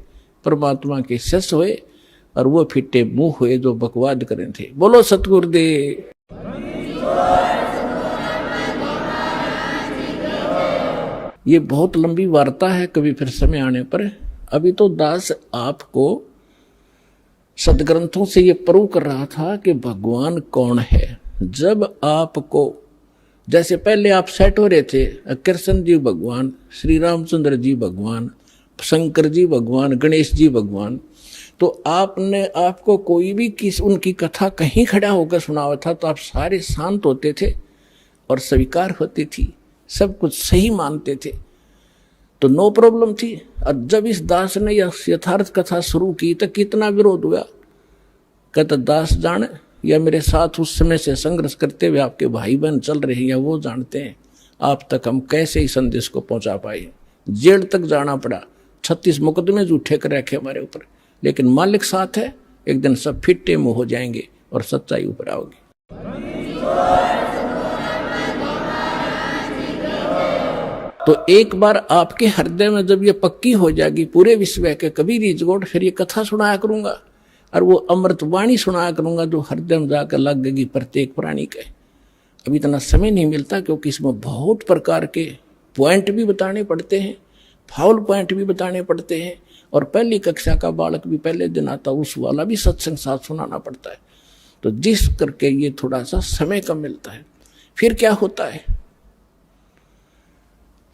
B: परमात्मा के शिष्य हुए, और वो फिटे मुंह हुए जो बकवाद करें थे। बोलो सतगुरुदेव। ये बहुत लंबी वार्ता है, कभी फिर समय आने पर। अभी तो दास आपको सदग्रंथों से ये प्रूव कर रहा था कि भगवान कौन है। जब आपको, जैसे पहले आप सेट हो रहे थे, कृष्ण जी भगवान, श्री रामचंद्र जी भगवान, शंकर जी भगवान, गणेश जी भगवान, तो आपने आपको कोई भी उनकी कथा कहीं खड़ा होकर सुनावा था तो आप सारे शांत होते थे, और स्वीकार होती थी, सब कुछ सही मानते थे, तो नो प्रॉब्लम थी। और जब इस दास ने यह यथार्थ कथा शुरू की तो कितना विरोध हुआ। कहता दास जाने या मेरे साथ उस समय से संघर्ष करते हुए आपके भाई बहन चल रहे हैं या वो जानते हैं, आप तक हम कैसे ही संदेश को पहुंचा पाए। जेल तक जाना पड़ा, 36 मुकदमे झूठे कर रखे हमारे ऊपर, लेकिन मालिक साथ है, एक दिन सब फिट्टे मुंह हो जाएंगे और सच्चाई ऊपर आओगी। तो एक बार आपके हृदय में जब ये पक्की हो जाएगी पूरे विश्व के कबीर इज गॉड, फिर ये कथा सुनाया करूंगा और वो अमृत वाणी सुनाया करूंगा जो हृदय में जाकर लगेगी प्रत्येक प्राणी के। अभी इतना समय नहीं मिलता क्योंकि इसमें बहुत प्रकार के पॉइंट भी बताने पड़ते हैं, फाउल पॉइंट भी बताने पड़ते हैं, और पहली कक्षा का बालक भी पहले दिन आता उस वाला भी सत्संग साथ सुनाना पड़ता है। तो जिस करके ये थोड़ा सा समय कम मिलता है। फिर क्या होता है,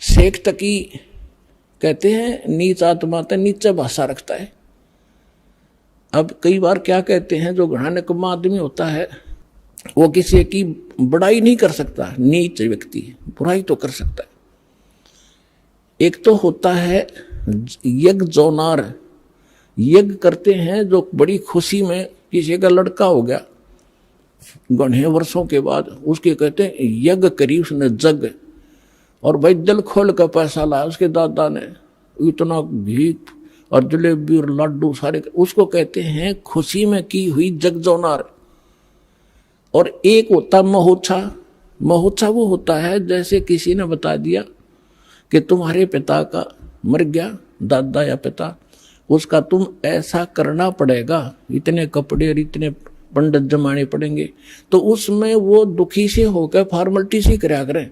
B: शेख तकी कहते हैं नीच आत्मा तो नीचे भाषा रखता है। अब कई बार क्या कहते हैं, जो घृणा निकम्मा आदमी होता है वो किसी की बड़ाई नहीं कर सकता, नीच व्यक्ति बुराई तो कर सकता है। एक तो होता है यज्ञ जोनार, यज्ञ करते हैं जो बड़ी खुशी में, किसी का लड़का हो गया घने वर्षों के बाद, उसके कहते हैं यज्ञ करी उसने जग, और भाई दिल खोल का पैसा लाया उसके दादा ने, इतना घी और जलेबी और लड्डू सारे, उसको कहते हैं खुशी में की हुई जग जोनार। और एक होता महोत्सा, महोत्सा वो होता है जैसे किसी ने बता दिया कि तुम्हारे पिता का मर गया, दादा या पिता, उसका तुम ऐसा करना पड़ेगा, इतने कपड़े और इतने पंडित जमाने पड़ेंगे, तो उसमें वो दुखी से होकर फॉर्मेलिटी से कराया करें।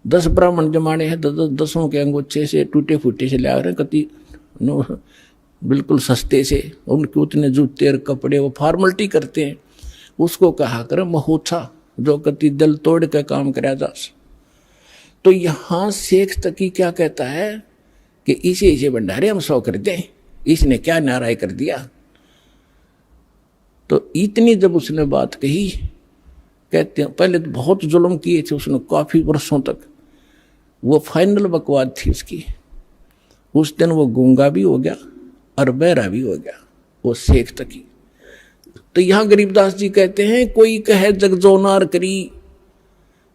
B: 10 ब्राह्मण जमाने हैं, 10 के अंगूठे से टूटे फूटे से लिया करें, कति बिल्कुल सस्ते से, उनके उतने जूते और कपड़े वो फॉर्मेलिटी करते हैं, उसको कहा करें महोत्सा, जो कति दिल तोड़ के काम कराया जा। तो यहाँ शेख तकी क्या कहता है कि इसे भंडारे हम 100 कर दें, इसने क्या नाराय कर दिया। तो इतनी जब उसने बात कही, कहते हैं पहले तो बहुत जुल्म किए थे उसने काफी वर्षों तक, वो फाइनल बकवाद थी उसकी। उस दिन वो गूंगा भी हो गया और बहरा भी हो गया वो शेख तकी। तो यहाँ गरीबदास जी कहते हैं कोई कहे जगजोनार करी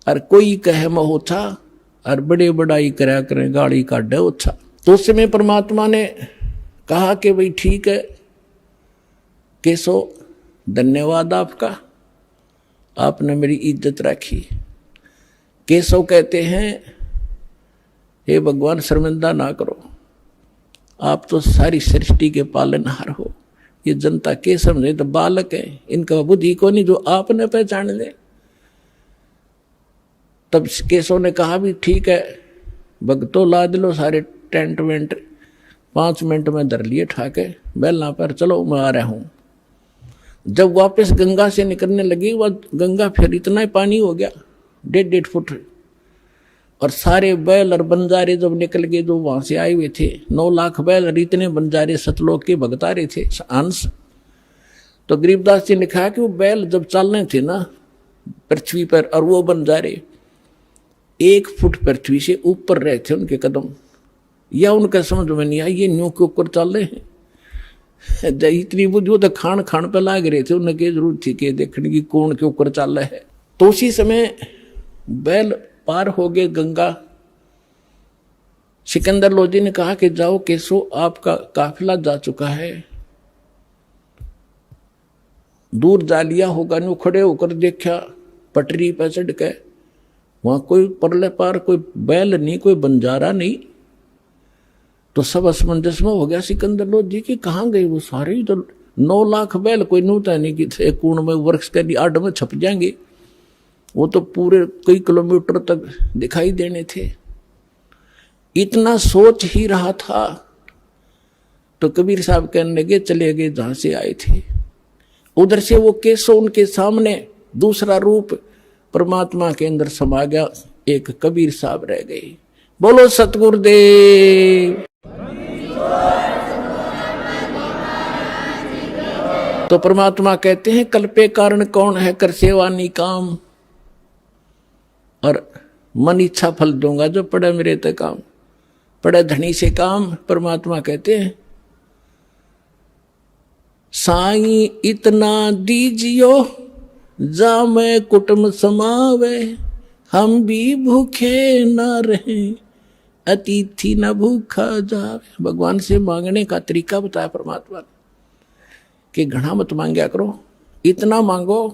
B: और कोई कहे महोत्सा, और बड़े बड़ाई करा करें गाड़ी काटे अच्छा। तो उस समय परमात्मा ने कहा कि भाई ठीक है केशो, धन्यवाद आपका, आपने मेरी इज्जत रखी। केशव कहते हैं हे भगवान शर्मिंदा ना करो, आप तो सारी सृष्टि के पालनहार हो, ये जनता के समझे तो बालक है, इनका बुद्धि को नहीं जो आपने पहचान ले। तब केशव ने कहा भी ठीक है भगतो, लाद लो सारे टेंट वेंट, 5 मिनट में धर लिए ठाके बेलना पर, चलो मैं आ रहा हूं। जब वापस गंगा से निकलने लगी, वह गंगा फिर इतना ही पानी हो गया 1.5 फुट, और सारे बैल और बंजारे जब निकल गए जो वहां से आए हुए थे, 9 लाख बैल और इतने बंजारे सतलोक के भगतारे थे अंश। तो गरीबदास जी ने कहा कि वो बैल जब चलने थे ना पृथ्वी पर, और वो बंजारे 1 फुट पृथ्वी से ऊपर रहे थे उनके कदम, या उनका समझ में नहीं आई ये न्यू के ऊपर चल रहे हैं। इतनी बुद्धि, वो तो खान खान पे लाग रहे थे, उन्हें क्या जरूरत थी कि देखने की कौन के ऊपर चल रहा है। तो उसी समय बैल पार हो गए गंगा। सिकंदर लोधी ने कहा कि जाओ केशो, आपका काफिला जा चुका है, दूर जा लिया होगा। नु खड़े होकर देखा पटरी पर चढ़ के, वहां कोई परले पार कोई बैल नहीं, कोई बंजारा नहीं। तो सब असमंजस में हो गया सिकंदर लोधी की, कहाँ गए वो सारे, तो 9 लाख बैल कोई नूता नहीं कि थे कूण में वर्ष के आड़ में छप जाएंगे, वो तो पूरे कई किलोमीटर तक दिखाई देने थे। इतना सोच ही रहा था तो कबीर साहब कहने लगे चले गए जहां से आए थे। उधर से वो केशव उनके सामने दूसरा रूप परमात्मा के अंदर समा गया, एक कबीर साहब रह गए। बोलो सतगुरुदेव। तो परमात्मा कहते हैं कल्पे कारण कौन है कर सेवानी काम, और मन इच्छा फल दूंगा जो पड़े मेरे ते काम, पड़े धनी से काम। परमात्मा कहते हैं साईं इतना दीजियो जा मैं कुटुंब समावे, हम भी भूखे न रहे अतिथि न भूखा जावे। भगवान से मांगने का तरीका बताया परमात्मा ने कि घना मत मांगया करो, इतना मांगो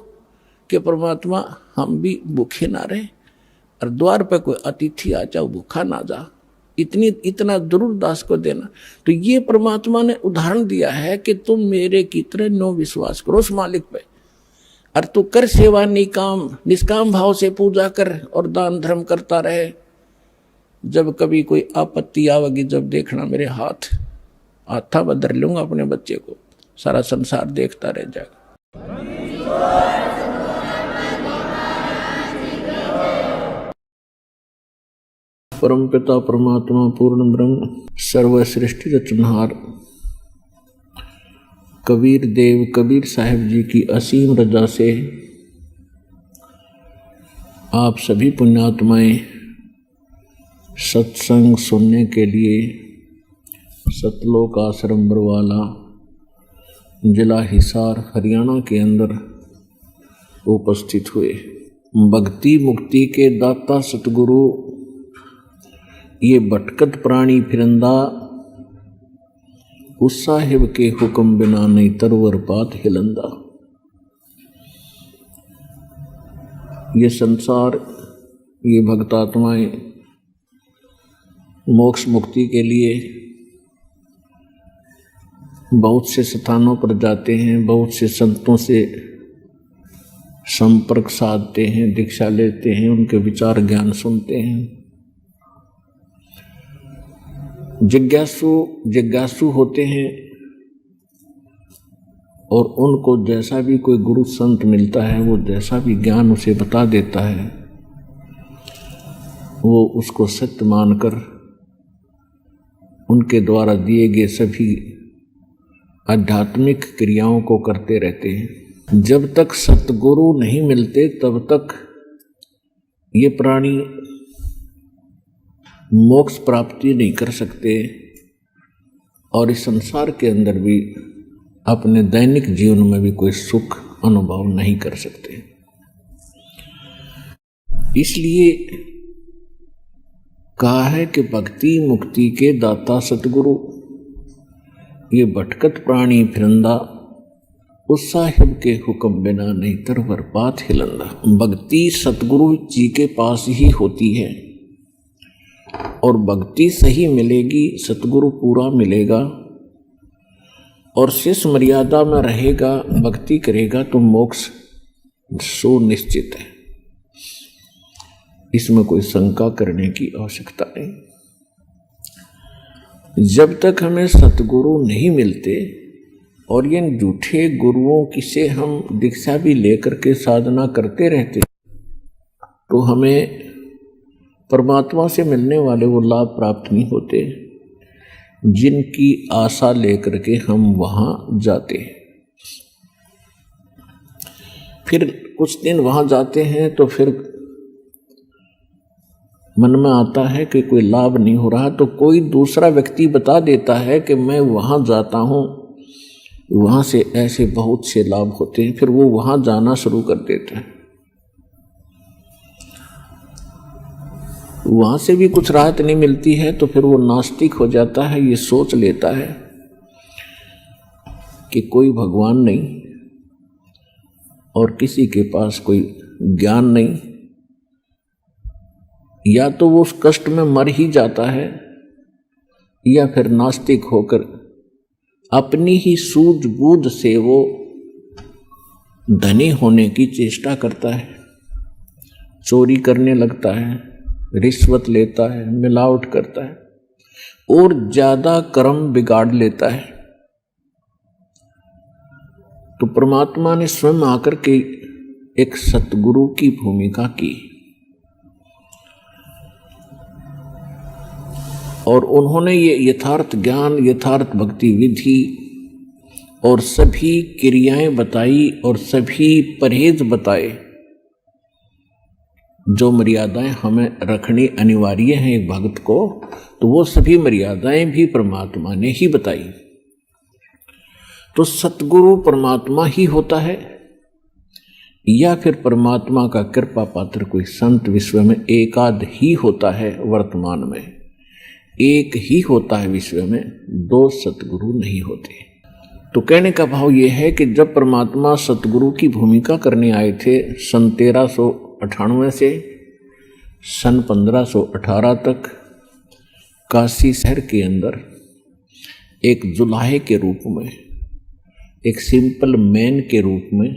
B: कि परमात्मा हम भी भूखे ना रहे और द्वार पर कोई अतिथि आ जाओ भूखा ना जा, इतना जरूर दास को देना। तो ये परमात्मा ने उदाहरण दिया है कि तुम मेरे की तरह नो विश्वास करो उस मालिक पे, और तू कर सेवा निष्काम भाव से पूजा कर और दान धर्म करता रहे। जब कभी कोई आपत्ति आवेगी, जब देखना मेरे हाथा बदर लूंगा अपने बच्चे को, सारा संसार देखता रह जाएगा। परम पिता परमात्मा पूर्ण ब्रह्म सर्व सृष्टि रचनहार कबीर देव कबीर साहिब जी की असीम रजा से आप सभी पुण्यात्माएं सत्संग सुनने के लिए सतलोक आश्रम बरवाला जिला हिसार हरियाणा के अंदर उपस्थित हुए। भक्ति मुक्ति के दाता सतगुरु ये भटकत प्राणी फिरंदा, उस साहिब के हुक्म बिना नहीं तरवर पात हिलंदा। ये संसार ये भक्तात्माएं मोक्ष मुक्ति के लिए बहुत से स्थानों पर जाते हैं, बहुत से संतों से संपर्क साधते हैं, दीक्षा लेते हैं, उनके विचार ज्ञान सुनते हैं। जिज्ञासु होते हैं और उनको जैसा भी कोई गुरु संत मिलता है, वो जैसा भी ज्ञान उसे बता देता है, वो उसको सत्य मानकर उनके द्वारा दिए गए सभी आध्यात्मिक क्रियाओं को करते रहते हैं। जब तक सतगुरु नहीं मिलते तब तक ये प्राणी मोक्ष प्राप्ति नहीं कर सकते और इस संसार के अंदर भी अपने दैनिक जीवन में भी कोई सुख अनुभव नहीं कर सकते। इसलिए कहा है कि भक्ति मुक्ति के दाता सतगुरु ये भटकत प्राणी फिरंदा, उस साहिब के हुक्म बिना नहीं तरवर पात हिलंदा। भक्ति सतगुरु जी के पास ही होती है और भक्ति सही मिलेगी, सतगुरु पूरा मिलेगा और शेष मर्यादा में रहेगा, भक्ति करेगा तो मोक्ष सुनिश्चित है। इसमें कोई शंका करने की आवश्यकता नहीं। जब तक हमें सतगुरु नहीं मिलते और ये झूठे गुरुओं की से हम दीक्षा भी लेकर के साधना करते रहते, तो हमें परमात्मा से मिलने वाले वो लाभ प्राप्त नहीं होते जिनकी आशा लेकर के हम वहाँ जाते हैं। फिर कुछ दिन वहाँ जाते हैं तो फिर मन में आता है कि कोई लाभ नहीं हो रहा, तो कोई दूसरा व्यक्ति बता देता है कि मैं वहाँ जाता हूँ, वहाँ से ऐसे बहुत से लाभ होते हैं। फिर वो वहाँ जाना शुरू कर देता है, वहाँ से भी कुछ राहत नहीं मिलती है तो फिर वो नास्तिक हो जाता है। ये सोच लेता है कि कोई भगवान नहीं और किसी के पास कोई ज्ञान नहीं, या तो वो उस कष्ट में मर ही जाता है या फिर नास्तिक होकर अपनी ही सूझबूझ से वो धनी होने की चेष्टा करता है, चोरी करने लगता है, रिश्वत लेता है, मिलावट करता है और ज्यादा कर्म बिगाड़ लेता है। तो परमात्मा ने स्वयं आकर के एक सतगुरु की भूमिका की और उन्होंने ये यथार्थ ज्ञान, यथार्थ भक्ति विधि और सभी क्रियाएं बताई और सभी परहेज बताए जो मर्यादाएं हमें रखनी अनिवार्य हैं एक भक्त को, तो वो सभी मर्यादाएं भी परमात्मा ने ही बताई। तो सतगुरु परमात्मा ही होता है या फिर परमात्मा का कृपा पात्र कोई संत विश्व में एकाध ही होता है? वर्तमान में एक ही होता है, विश्व में दो सतगुरु नहीं होते। तो कहने का भाव यह है कि जब परमात्मा सतगुरु की भूमिका करने आए थे सन 1398 से सन 1518 तक काशी शहर के अंदर एक जुलाहे के रूप में, एक सिंपल मैन के रूप में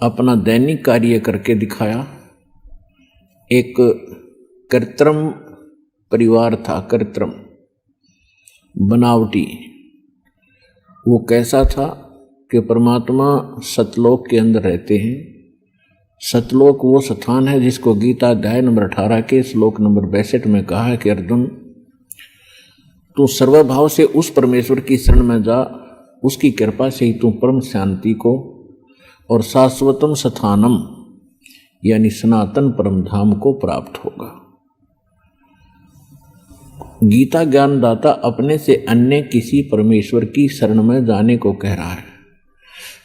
B: अपना दैनिक कार्य करके दिखाया। एक कृत्रिम परिवार था, कृत्रिम बनावटी। वो कैसा था कि परमात्मा सतलोक के अंदर रहते हैं। सतलोक वो स्थान है जिसको गीता अध्याय नंबर 18 के श्लोक नंबर 62 में कहा है कि अर्जुन, तू सर्वभाव से उस परमेश्वर की शरण में जा, उसकी कृपा से ही तू परम शांति को और शाश्वतम स्थानम यानी सनातन परम धाम को प्राप्त होगा। गीता ज्ञानदाता अपने से अन्य किसी परमेश्वर की शरण में जाने को कह रहा है।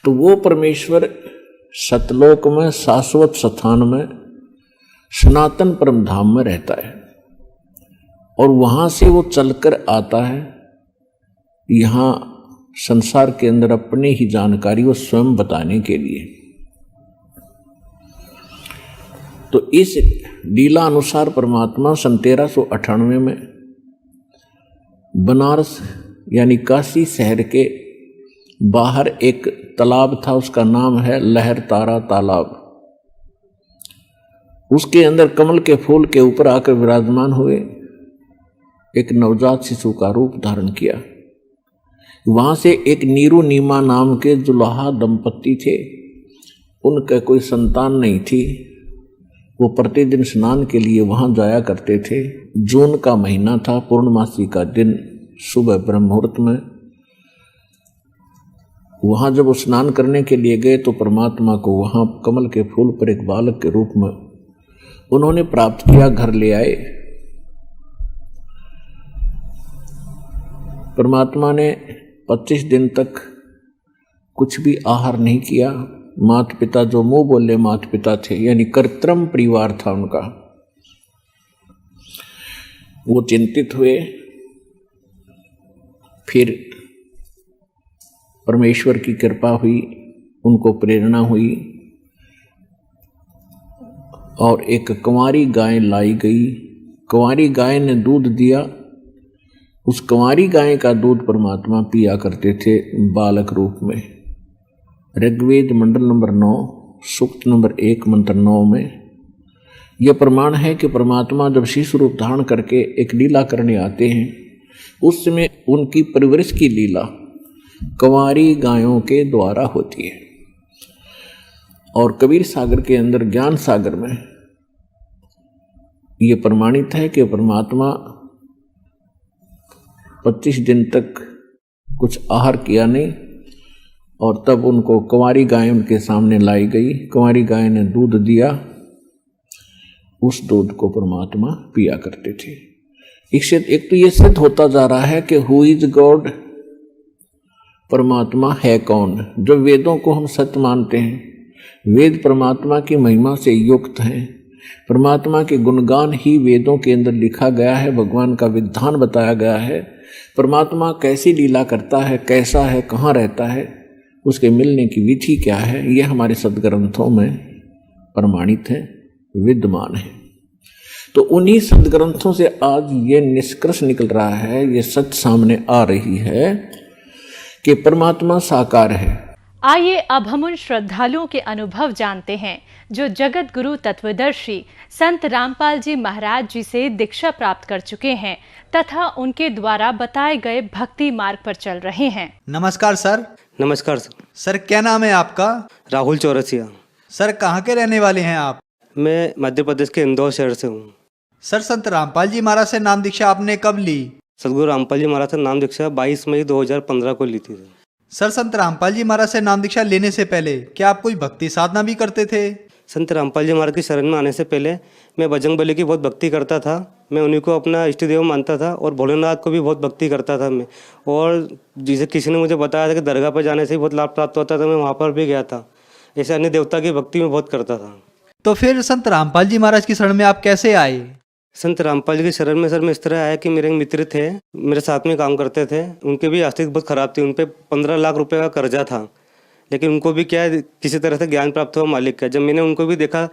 B: तो वो परमेश्वर सतलोक में, शाश्वत स्थान में, सनातन परम धाम में रहता है और वहां से वो चलकर आता है यहाँ संसार के अंदर अपने ही जानकारी वो स्वयं बताने के लिए। तो इस लीला अनुसार परमात्मा सन 1398 में बनारस यानी काशी शहर के बाहर एक तालाब था, उसका नाम है लहर तारा तालाब। उसके अंदर कमल के फूल के ऊपर आकर विराजमान हुए, एक नवजात शिशु का रूप धारण किया। वहां से एक नीरू नीमा नाम के जुलाहा दंपत्ति थे, उनका कोई संतान नहीं थी। वो प्रतिदिन स्नान के लिए वहां जाया करते थे। जून का महीना था, पूर्णमासी का दिन, सुबह ब्रह्म मुहूर्त में वहां जब वो स्नान करने के लिए गए तो परमात्मा को वहां कमल के फूल पर एक बालक के रूप में उन्होंने प्राप्त किया, घर ले आए। परमात्मा ने 25 दिन तक कुछ भी आहार नहीं किया। माता पिता जो मुंह बोले माता पिता थे, यानी कृत्रिम परिवार था उनका, वो चिंतित हुए। फिर परमेश्वर की कृपा हुई, उनको प्रेरणा हुई और एक कुंवारी गाय लाई गई। कुंवारी गाय ने दूध दिया। उस कुंवारी गाय का दूध परमात्मा पिया करते थे बालक रूप में। ऋग्वेद मंडल नंबर 9 सूक्त नंबर 1 मंत्र 9 में यह प्रमाण है कि परमात्मा जब शिशु रूप धारण करके एक लीला करने आते हैं, उस समय उनकी परवरिश की लीला कुंवारी गायों के द्वारा होती है। और कबीर सागर के अंदर, ज्ञान सागर में यह प्रमाणित है कि परमात्मा 25 दिन तक कुछ आहार किया नहीं और तब उनको कुंवारी गाय उनके सामने लाई गई। कुंवारी गाय ने दूध दिया, उस दूध को परमात्मा पिया करते थे। एक तो ये सिद्ध होता जा रहा है कि हु इज गॉड, परमात्मा है कौन। जो वेदों को हम सत्य मानते हैं, वेद परमात्मा की महिमा से युक्त हैं, परमात्मा के गुणगान ही वेदों के अंदर लिखा गया है, भगवान का विधान बताया गया है। परमात्मा कैसी लीला करता है, कैसा है, कहाँ रहता है, उसके मिलने की विधि क्या है, यह हमारे सदग्रंथों में प्रमाणित है, विद्यमान है। तो उन्हीं सदग्रंथों से आज ये निष्कर्ष निकल रहा है, ये सच सामने आ रही है कि परमात्मा साकार है।
C: आइए अब हम उन श्रद्धालुओं के अनुभव जानते हैं जो जगत गुरु तत्वदर्शी संत रामपाल जी महाराज जी से दीक्षा प्राप्त कर चुके हैं तथा उनके द्वारा बताए गए भक्ति मार्ग पर चल रहे हैं।
D: नमस्कार सर।
E: नमस्कार सर।
D: सर क्या नाम है आपका?
E: राहुल चौरसिया।
D: सर कहाँ के रहने वाले हैं आप?
E: मैं मध्य प्रदेश के इंदौर शहर से हूँ।
D: सर संत रामपाल जी महाराज से नाम दीक्षा आपने कब ली?
E: सदगुरु रामपाल जी महाराज से नाम दीक्षा 22 मई 2015 को ली थी।
D: सर संत रामपाल जी महाराज से नाम दीक्षा लेने से पहले क्या आप कोई भक्ति साधना भी करते थे?
E: संत रामपाल जी महाराज की शरण में आने से पहले मैं बजरंग बली की बहुत भक्ति करता था। मैं उन्हीं को अपना इष्ट देव मानता था और भोलेनाथ को भी बहुत भक्ति करता था मैं। और जिसे किसी ने मुझे बताया था कि दरगाह पर जाने से ही बहुत लाभ प्राप्त होता था, मैं वहाँ पर भी गया था। ऐसे अन्य देवता की भक्ति में बहुत करता था।
D: तो फिर संत रामपाल जी महाराज की शरण में आप कैसे आए?
E: संत रामपाल जी की शरण में सर मैं इस तरह आया कि मेरे एक मित्र थे, मेरे साथ में काम करते थे। उनके भी आर्थिक बहुत ख़राब थी, उन पे 15 लाख रुपए का कर्जा था। लेकिन उनको भी क्या है, किसी तरह से ज्ञान प्राप्त हुआ मालिक का। जब मैंने उनको भी देखा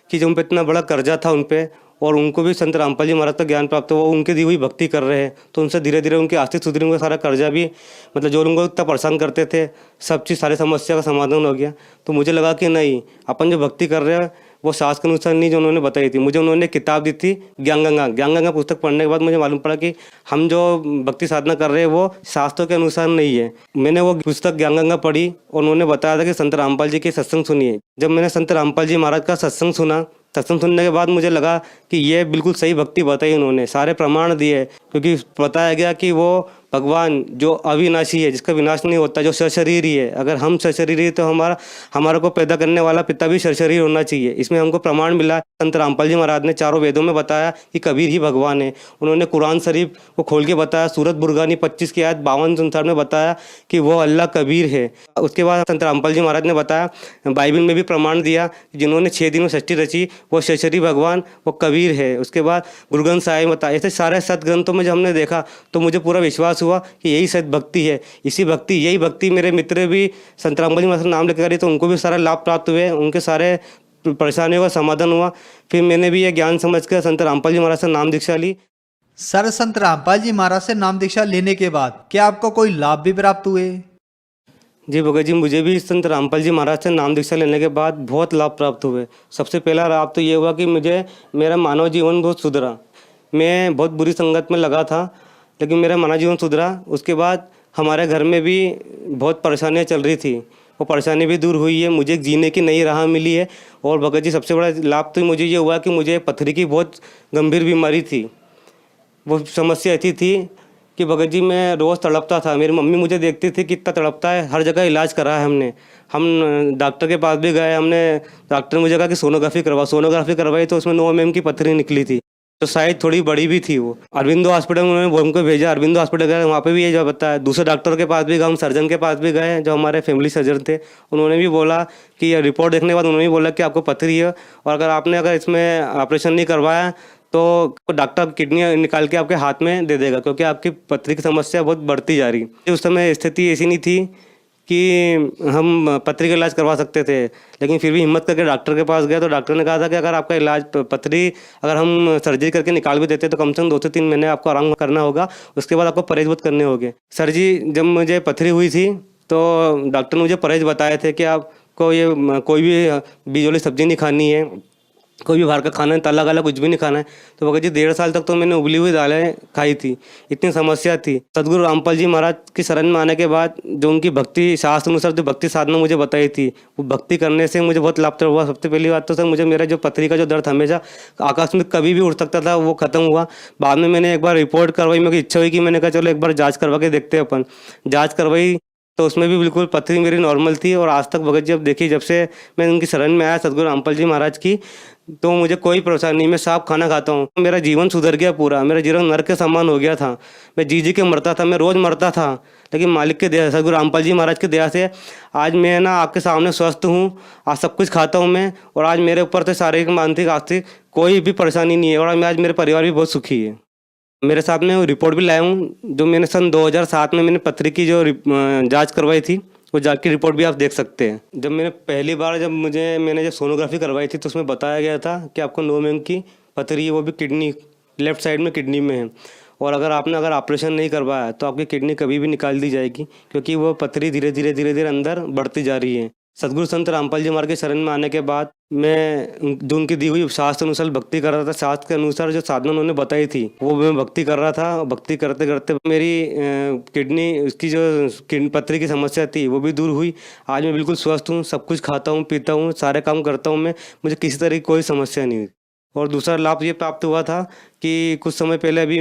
E: कि जो उन पर इतना बड़ा कर्जा था उन पे, और उनको भी संत रामपाल जी महाराज का ज्ञान प्राप्त हुआ, उनकी दी हुई भक्ति कर रहे हैं, तो उनसे धीरे धीरे उनकी आर्थिक सुधरी, उनका सारा कर्जा भी, मतलब जो उनको इतना परेशान करते थे, सब चीज़ सारी समस्या का समाधान हो गया। तो मुझे लगा कि नहीं, अपन जो भक्ति कर रहे हैं वो शास्त्र के अनुसार नहीं जो उन्होंने बताई थी। मुझे उन्होंने किताब दी थी ज्ञान गंगा पुस्तक पढ़ने के बाद मुझे मालूम पड़ा कि हम जो भक्ति साधना कर रहे हैं वो शास्त्रों के अनुसार नहीं है। मैंने वो पुस्तक ज्ञान गंगा पढ़ी और उन्होंने बताया था कि संत रामपाल जी की सत्संग सुनिए। जब मैंने संत रामपाल जी महाराज का सत्संग सुना, सत्संग सुनने के बाद मुझे लगा कि ये बिल्कुल सही भक्ति बताई उन्होंने, सारे प्रमाण दिए। क्योंकि बताया गया कि वो भगवान जो अविनाशी है, जिसका विनाश नहीं होता, जो सशरीरी है। अगर हम सशरीरी तो हमारा को पैदा करने वाला पिता भी सशरीर होना चाहिए। इसमें हमको प्रमाण मिला। संत रामपाल जी महाराज ने चारों वेदों में बताया कि कबीर ही भगवान है। उन्होंने कुरान शरीफ को खोल के बताया, सूरत बुरगानी 25 की आयत 52-59 में बताया कि वो अल्लाह कबीर है। उसके बाद संत रामपाल जी महाराज ने बताया, बाइबल में भी प्रमाण दिया, जिन्होंने 6 दिन में सृष्टि रची वो सशरीरी भगवान वो कबीर है। उसके बाद गुरु ग्रंथ साहिब बताया। ऐसे सारे सदग्रंथों में जब हमने देखा तो मुझे पूरा विश्वास हुआ कि यही सत भक्ति है। यही भक्ति मेरे मित्र भी संत रामपाल जी महाराज का नाम लेकर करी, तो उनको भी सारा लाभ प्राप्त हुए, उनके सारे परेशानियों का समाधान हुआ। फिर मैंने भी ये ज्ञान समझ कर संत रामपाल जी महाराज से नाम दीक्षा ली।
D: सर, संत रामपाल जी महाराज से नाम दीक्षा लेने के बाद क्या आपको कोई लाभ भी प्राप्त हुए?
E: जी भगत जी, मुझे भी संत रामपाल जी महाराज से नाम दीक्षा लेने के बाद बहुत लाभ प्राप्त हुए। सबसे पहला लाभ तो ये हुआ कि मेरा मानव जीवन बहुत सुधरा। मैं बहुत बुरी संगत में लगा था, लेकिन मेरा मानव जीवन सुधरा। उसके बाद हमारे घर में भी बहुत परेशानियां चल रही थी, वो परेशानी भी दूर हुई है। मुझे जीने की नई राह मिली है। और भगत जी, सबसे बड़ा लाभ तो मुझे ये हुआ कि मुझे पथरी की बहुत गंभीर बीमारी थी। वो समस्या ऐसी थी कि भगत जी मैं रोज़ तड़पता था। मेरी मम्मी मुझे देखती थी कि इतना तड़पता है। हर जगह इलाज करा है हमने। हम डॉक्टर के पास भी गए, डॉक्टर ने मुझे कहा कि सोनोग्राफी करवाई तो उसमें 9 mm की पथरी निकली थी, तो शायद थोड़ी बड़ी भी थी वो। अरविंदो हॉस्पिटल में उन्होंने हमको भेजा। अरविंदो हॉस्पिटल गए, वहाँ पे भी ये जो बताया। दूसरे डॉक्टर के पास भी गए, हम सर्जन के पास भी गए जो हमारे फैमिली सर्जन थे। उन्होंने भी बोला कि रिपोर्ट देखने के बाद उन्होंने भी बोला कि आपको पथरी है, और अगर इसमें ऑपरेशन नहीं करवाया तो डॉक्टर किडनी निकाल के आपके हाथ में दे देगा, क्योंकि आपकी पथरी की समस्या बहुत बढ़ती जा रही। उस समय स्थिति ऐसी नहीं थी कि हम पथरी का इलाज करवा सकते थे, लेकिन फिर भी हिम्मत करके डॉक्टर के पास गए। तो डॉक्टर ने कहा था कि अगर आपका इलाज पथरी अगर हम सर्जरी करके निकाल भी देते तो कम से कम 2 से 3 महीने आपको आराम करना होगा, उसके बाद आपको परहेज बहुत करने होंगे। सर जी, जब मुझे पथरी हुई थी तो डॉक्टर ने मुझे परहेज बताए थे कि आपको ये कोई भी बीज वाली सब्जी नहीं खानी है, कोई भी बाहर का खाना है, तला गला कुछ भी नहीं खाना है। तो भगत जी 1.5 साल तक तो मैंने उबली हुई दालें खाई थी, इतनी समस्या थी। सदगुरु रामपाल जी महाराज की शरण में आने के बाद जो उनकी भक्ति शास्त्र अनुसार जो भक्ति साधना मुझे बताई थी, वो भक्ति करने से मुझे बहुत लाभ हुआ। सबसे पहली बात तो सर, मुझे मेरा जो पथरी का जो दर्द हमेशा आकाश में कभी भी उड़ सकता था, वो खत्म हुआ। बाद में मैंने एक बार रिपोर्ट करवाई, मेरी इच्छा हुई कि मैंने कहा चलो एक बार जाँच करवा के देखते हैं अपन। जाँच करवाई तो उसमें भी बिल्कुल पथरी मेरी नॉर्मल थी। और आज तक भगत जी अब देखिए, जब से मैं उनकी शरण में आया सदगुरु रामपाल जी महाराज की, तो मुझे कोई परेशानी नहीं। मैं साफ खाना खाता हूँ, मेरा जीवन सुधर गया पूरा। मेरा जीवन नरक के समान हो गया था। मैं जी के मरता था, मैं रोज़ मरता था, लेकिन मालिक के दया, सदगुरु रामपाल जी महाराज की दया से आज मैं आपके सामने स्वस्थ हूँ। आज सब कुछ खाता हूँ मैं, और आज मेरे ऊपर से शारीरिक मानसिक आर्थिक कोई भी परेशानी नहीं है। और आज मेरे परिवार भी बहुत सुखी है। मेरे साथ में रिपोर्ट भी लाया हूँ, जो मैंने सन 2007 में मैंने पथरी की जो जांच करवाई थी, वो जांच की रिपोर्ट भी आप देख सकते हैं। जब मैंने पहली बार मैंने सोनोग्राफी करवाई थी तो उसमें बताया गया था कि आपको 9 mm की पथरी है, वो भी किडनी लेफ्ट साइड में किडनी में है। और अगर ऑपरेशन नहीं करवाया तो आपकी किडनी कभी भी निकाल दी जाएगी, क्योंकि वो पथरी धीरे धीरे अंदर बढ़ती जा रही है। सदगुरु संत रामपाल जी महाराज के शरण में आने के बाद मैं जो उनकी दी हुई शास्त्र अनुसार भक्ति कर रहा था। शास्त्र के अनुसार जो साधना उन्होंने बताई थी वो मैं भक्ति कर रहा था। भक्ति करते करते मेरी किडनी, उसकी जो पथरी की समस्या थी वो भी दूर हुई। आज मैं बिल्कुल स्वस्थ हूँ, सब कुछ खाता हूँ, पीता हूँ, सारे काम करता हूँ मैं। मुझे किसी तरह की कोई समस्या नहीं हुई। और दूसरा लाभ ये प्राप्त हुआ था कि कुछ समय पहले अभी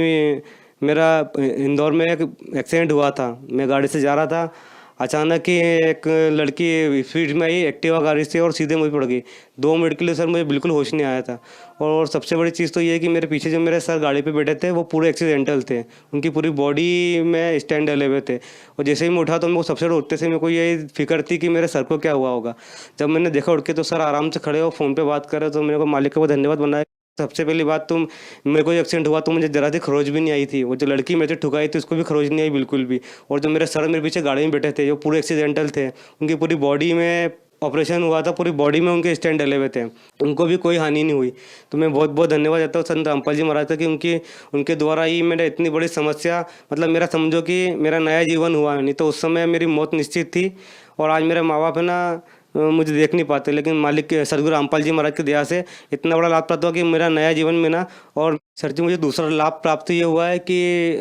E: मेरा इंदौर में एक एक्सीडेंट हुआ था। मैं गाड़ी से जा रहा था अचानक ही एक लड़की स्पीड में आई एक्टिवा गाड़ी से और सीधे मुझे पड़ गई। 2 मिनट के लिए सर मुझे बिल्कुल होश नहीं आया था। और सबसे बड़ी चीज़ तो ये है कि मेरे पीछे जो मेरे सर गाड़ी पे बैठे थे वो पूरे एक्सीडेंटल थे, उनकी पूरी बॉडी में स्टैंड डले हुए थे। और जैसे ही मैं उठा तो मेरे को सबसे बड़े उठते से मेरे को ये फिक्र थी कि मेरे सर को क्या हुआ होगा। जब मैंने देखा उठ के तो सर आराम से खड़े हो फ़ोन पे बात कर रहे, तो मेरे को मालिक का बहुत धन्यवाद बनाया। सबसे पहली बात तो मेरे को एक्सीडेंट हुआ तो मुझे जरा सी खरोच भी नहीं आई थी। वो जो लड़की मेरे से ठुकाई थी उसको भी खरोच नहीं आई बिल्कुल भी। और जो मेरे सर मेरे पीछे गाड़ी में बैठे थे जो पूरे एक्सीडेंटल थे, उनकी पूरी बॉडी में ऑपरेशन हुआ था, पूरी बॉडी में उनके स्टैंड डले हुए थे, उनको भी कोई हानि नहीं हुई। तो मैं बहुत बहुत धन्यवाद देता हूँ संत रामपाल जी महाराज का कि उनके द्वारा ही मेरा इतनी बड़ी समस्या, मतलब मेरा समझो कि मेरा नया जीवन हुआ। नहीं तो उस समय मेरी मौत निश्चित थी। और आज मेरे माँ बाप है ना मुझे देख नहीं पाते, लेकिन मालिक सदगुरु रामपाल जी महाराज की दया से इतना बड़ा लाभ प्राप्त हुआ कि मेरा नया जीवन में ना। और सर जी मुझे दूसरा लाभ प्राप्त ये हुआ है कि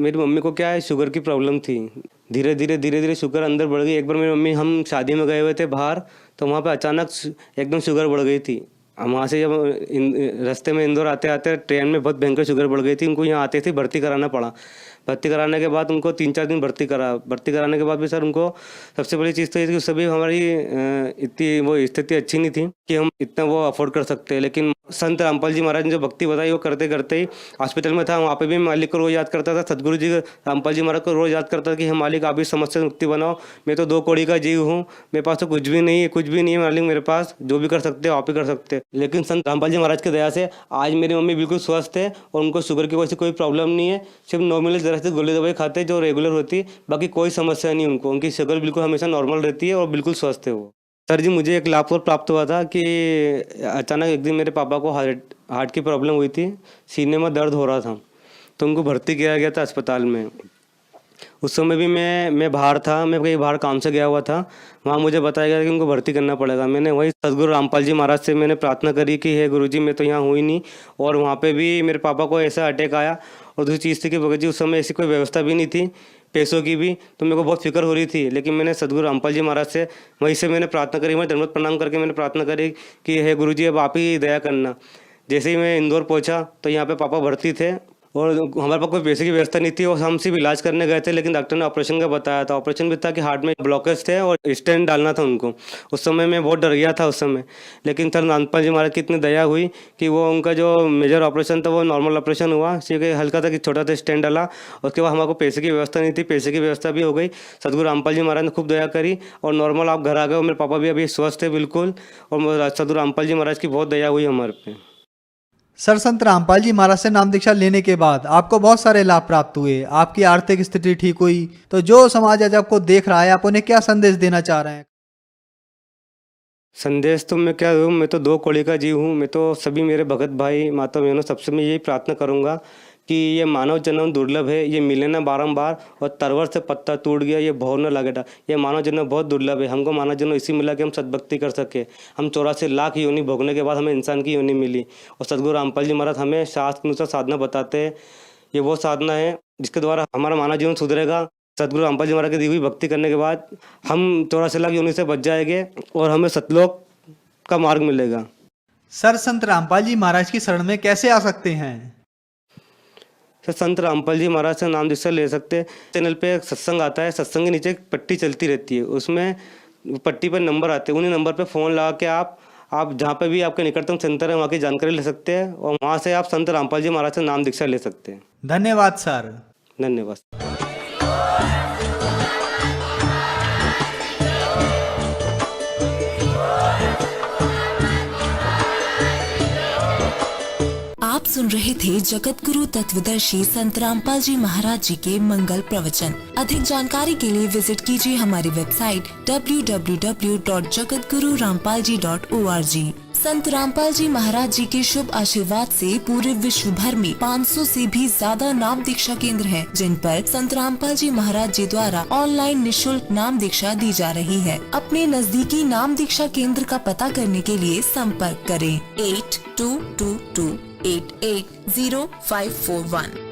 E: मेरी मम्मी को क्या है, शुगर की प्रॉब्लम थी। धीरे धीरे शुगर अंदर बढ़ गई। एक बार मेरी मम्मी, हम शादी में गए हुए थे बाहर, तो वहाँ पे अचानक एकदम शुगर बढ़ गई थी। हम वहाँ से जब रास्ते में इंदौर आते आते ट्रेन में बहुत भयंकर शुगर बढ़ गई थी। उनको यहाँ आते थे भर्ती कराना पड़ा। भर्ती कराने के बाद उनको 3-4 दिन भर्ती कराने के बाद भी सर उनको सबसे बड़ी चीज़ तो ये थी कि उस समय हमारी इतनी वो स्थिति अच्छी नहीं थी कि हम इतना वो अफोर्ड कर सकते हैं। लेकिन संत रामपाल जी महाराज ने जो भक्ति बताई वो करते करते ही हॉस्पिटल में था, वहाँ पे भी मालिक को रोज़ याद करता था। सदगुरु जी रामपाल जी महाराज को रोज़ याद करता था कि हम मालिक आप इस समस्या से मुक्ति बनाओ। मैं तो 2 कौड़ी का जीव हूँ, मेरे पास तो कुछ भी नहीं है मालिक, मेरे पास जो भी कर सकते हो आप ही कर सकते हैं। लेकिन संत रामपाल जी महाराज की दया से आज मेरी मम्मी बिल्कुल स्वस्थ है और उनको शुगर की वजह से कोई प्रॉब्लम नहीं है। सिर्फ नॉर्मली जरा से गोली दवाई खाते जो रेगुलर होती है, बाकी कोई समस्या नहीं उनको। उनकी शुगर बिल्कुल हमेशा नॉर्मल रहती है और बिल्कुल स्वस्थ है वो। सर जी मुझे एक लाभ और प्राप्त हुआ था कि अचानक एक दिन मेरे पापा को हार्ट की प्रॉब्लम हुई थी, सीने में दर्द हो रहा था, तो उनको भर्ती किया गया था अस्पताल में। उस समय भी मैं बाहर था, मैं कहीं बाहर काम से गया हुआ था। वहाँ मुझे बताया गया कि उनको भर्ती करना पड़ेगा। मैंने वही सदगुरु रामपाल जी महाराज से मैंने प्रार्थना करी कि हे गुरुजी मैं तो यहाँ हुई नहीं। और वहाँ पे भी मेरे पापा को ऐसा अटैक आया। और दूसरी चीज़ थी कि भगत जी उस समय ऐसी कोई व्यवस्था भी नहीं थी पैसों की भी, तो मेरे को बहुत फिक्र हो रही थी। लेकिन मैंने सदगुरु रामपाल जी महाराज से वहीं से मैंने प्रार्थना करी, मैं दंडवत प्रणाम करके मैंने प्रार्थना करी कि हे गुरुजी अब आप ही दया करना। जैसे ही मैं इंदौर पहुँचा तो यहाँ पे पापा भर्ती थे और हमारे पास कोई पैसे की व्यवस्था नहीं थी और हम सिर्फ इलाज करने गए थे। लेकिन डॉक्टर ने ऑपरेशन का बताया था। ऑपरेशन भी था कि हार्ट में ब्लॉकेज थे और स्टेंट डालना था उनको। उस समय मैं बहुत डर गया था उस समय। लेकिन सर रामपाल जी महाराज की इतनी दया हुई कि वो उनका जो मेजर ऑपरेशन था वो नॉर्मल ऑपरेशन हुआ। सिर्फ हल्का था कि छोटा सा स्टेंट डाला। उसके बाद हमारे को पैसे की व्यवस्था नहीं थी, पैसे की व्यवस्था भी हो गई। सदगुरु रामपाल जी महाराज ने खूब दया करी और नॉर्मल आप घर आ गए। मेरे पापा भी अभी स्वस्थ है बिल्कुल। और सदगुरु रामपाल जी महाराज की बहुत दया हुई हमारे पे।
D: सर संत रामपाल जी महाराज से नाम दीक्षा लेने के बाद आपको बहुत सारे लाभ प्राप्त हुए, आपकी आर्थिक स्थिति ठीक हुई। तो जो समाज आज आपको देख रहा है, आप उन्हें क्या संदेश देना चाह रहे हैं?
E: संदेश तो मैं क्या दूँ, मैं तो 2 कौड़ी का जीव हूँ। मैं तो सभी मेरे भगत भाई माता बहनों सबसे मैं यही प्रार्थना करूँगा कि ये मानव जन्म दुर्लभ है, ये मिले ना बारंबार। और तरवर से पत्ता टूट गया ये भौर न लगेगा। ये मानव जन्म बहुत दुर्लभ है। हमको मानव जन्म इसी मिला कि हम सद्भक्ति कर सके। हम 84 लाख योनि भोगने के बाद हमें इंसान की योनि मिली। और सदगुरु रामपाल जी महाराज हमें शास्त्र अनुसार साधना बताते हैं। ये वो साधना है जिसके द्वारा हमारा मानव जीवन सुधरेगा। सदगुरु रामपाल जी महाराज की दी हुई भक्ति करने के बाद हम 84 लाख योनि से बच जाएंगे और हमें सतलोक का मार्ग मिलेगा।
D: सर संत रामपाल जी महाराज की शरण में कैसे आ सकते हैं?
E: सर संत रामपाल जी महाराज से नाम दीक्षा ले सकते हैं। चैनल पे एक सत्संग आता है, सत्संग के नीचे एक पट्टी चलती रहती है, उसमें पट्टी पर नंबर आते हैं। उन्हीं नंबर पे फ़ोन लगा के आप जहाँ पे भी आपके निकटतम सेंटर है वहाँ की जानकारी ले सकते हैं और वहाँ से आप संत रामपाल जी महाराज से नाम दीक्षा ले सकते हैं।
D: धन्यवाद सर।
E: धन्यवाद।
F: आप सुन रहे थे जगत गुरु तत्वदर्शी संत रामपाल जी महाराज जी के मंगल प्रवचन। अधिक जानकारी के लिए विजिट कीजिए हमारी वेबसाइट www.jagatgururampalji.org। संत रामपाल जी महाराज जी के शुभ आशीर्वाद से पूरे विश्व भर में 500 से भी ज्यादा नाम दीक्षा केंद्र हैं, जिन पर संत रामपाल जी महाराज जी द्वारा ऑनलाइन निशुल्क नाम दीक्षा दी जा रही है। अपने नजदीकी नाम दीक्षा केंद्र का पता करने के लिए संपर्क करें 8222880541।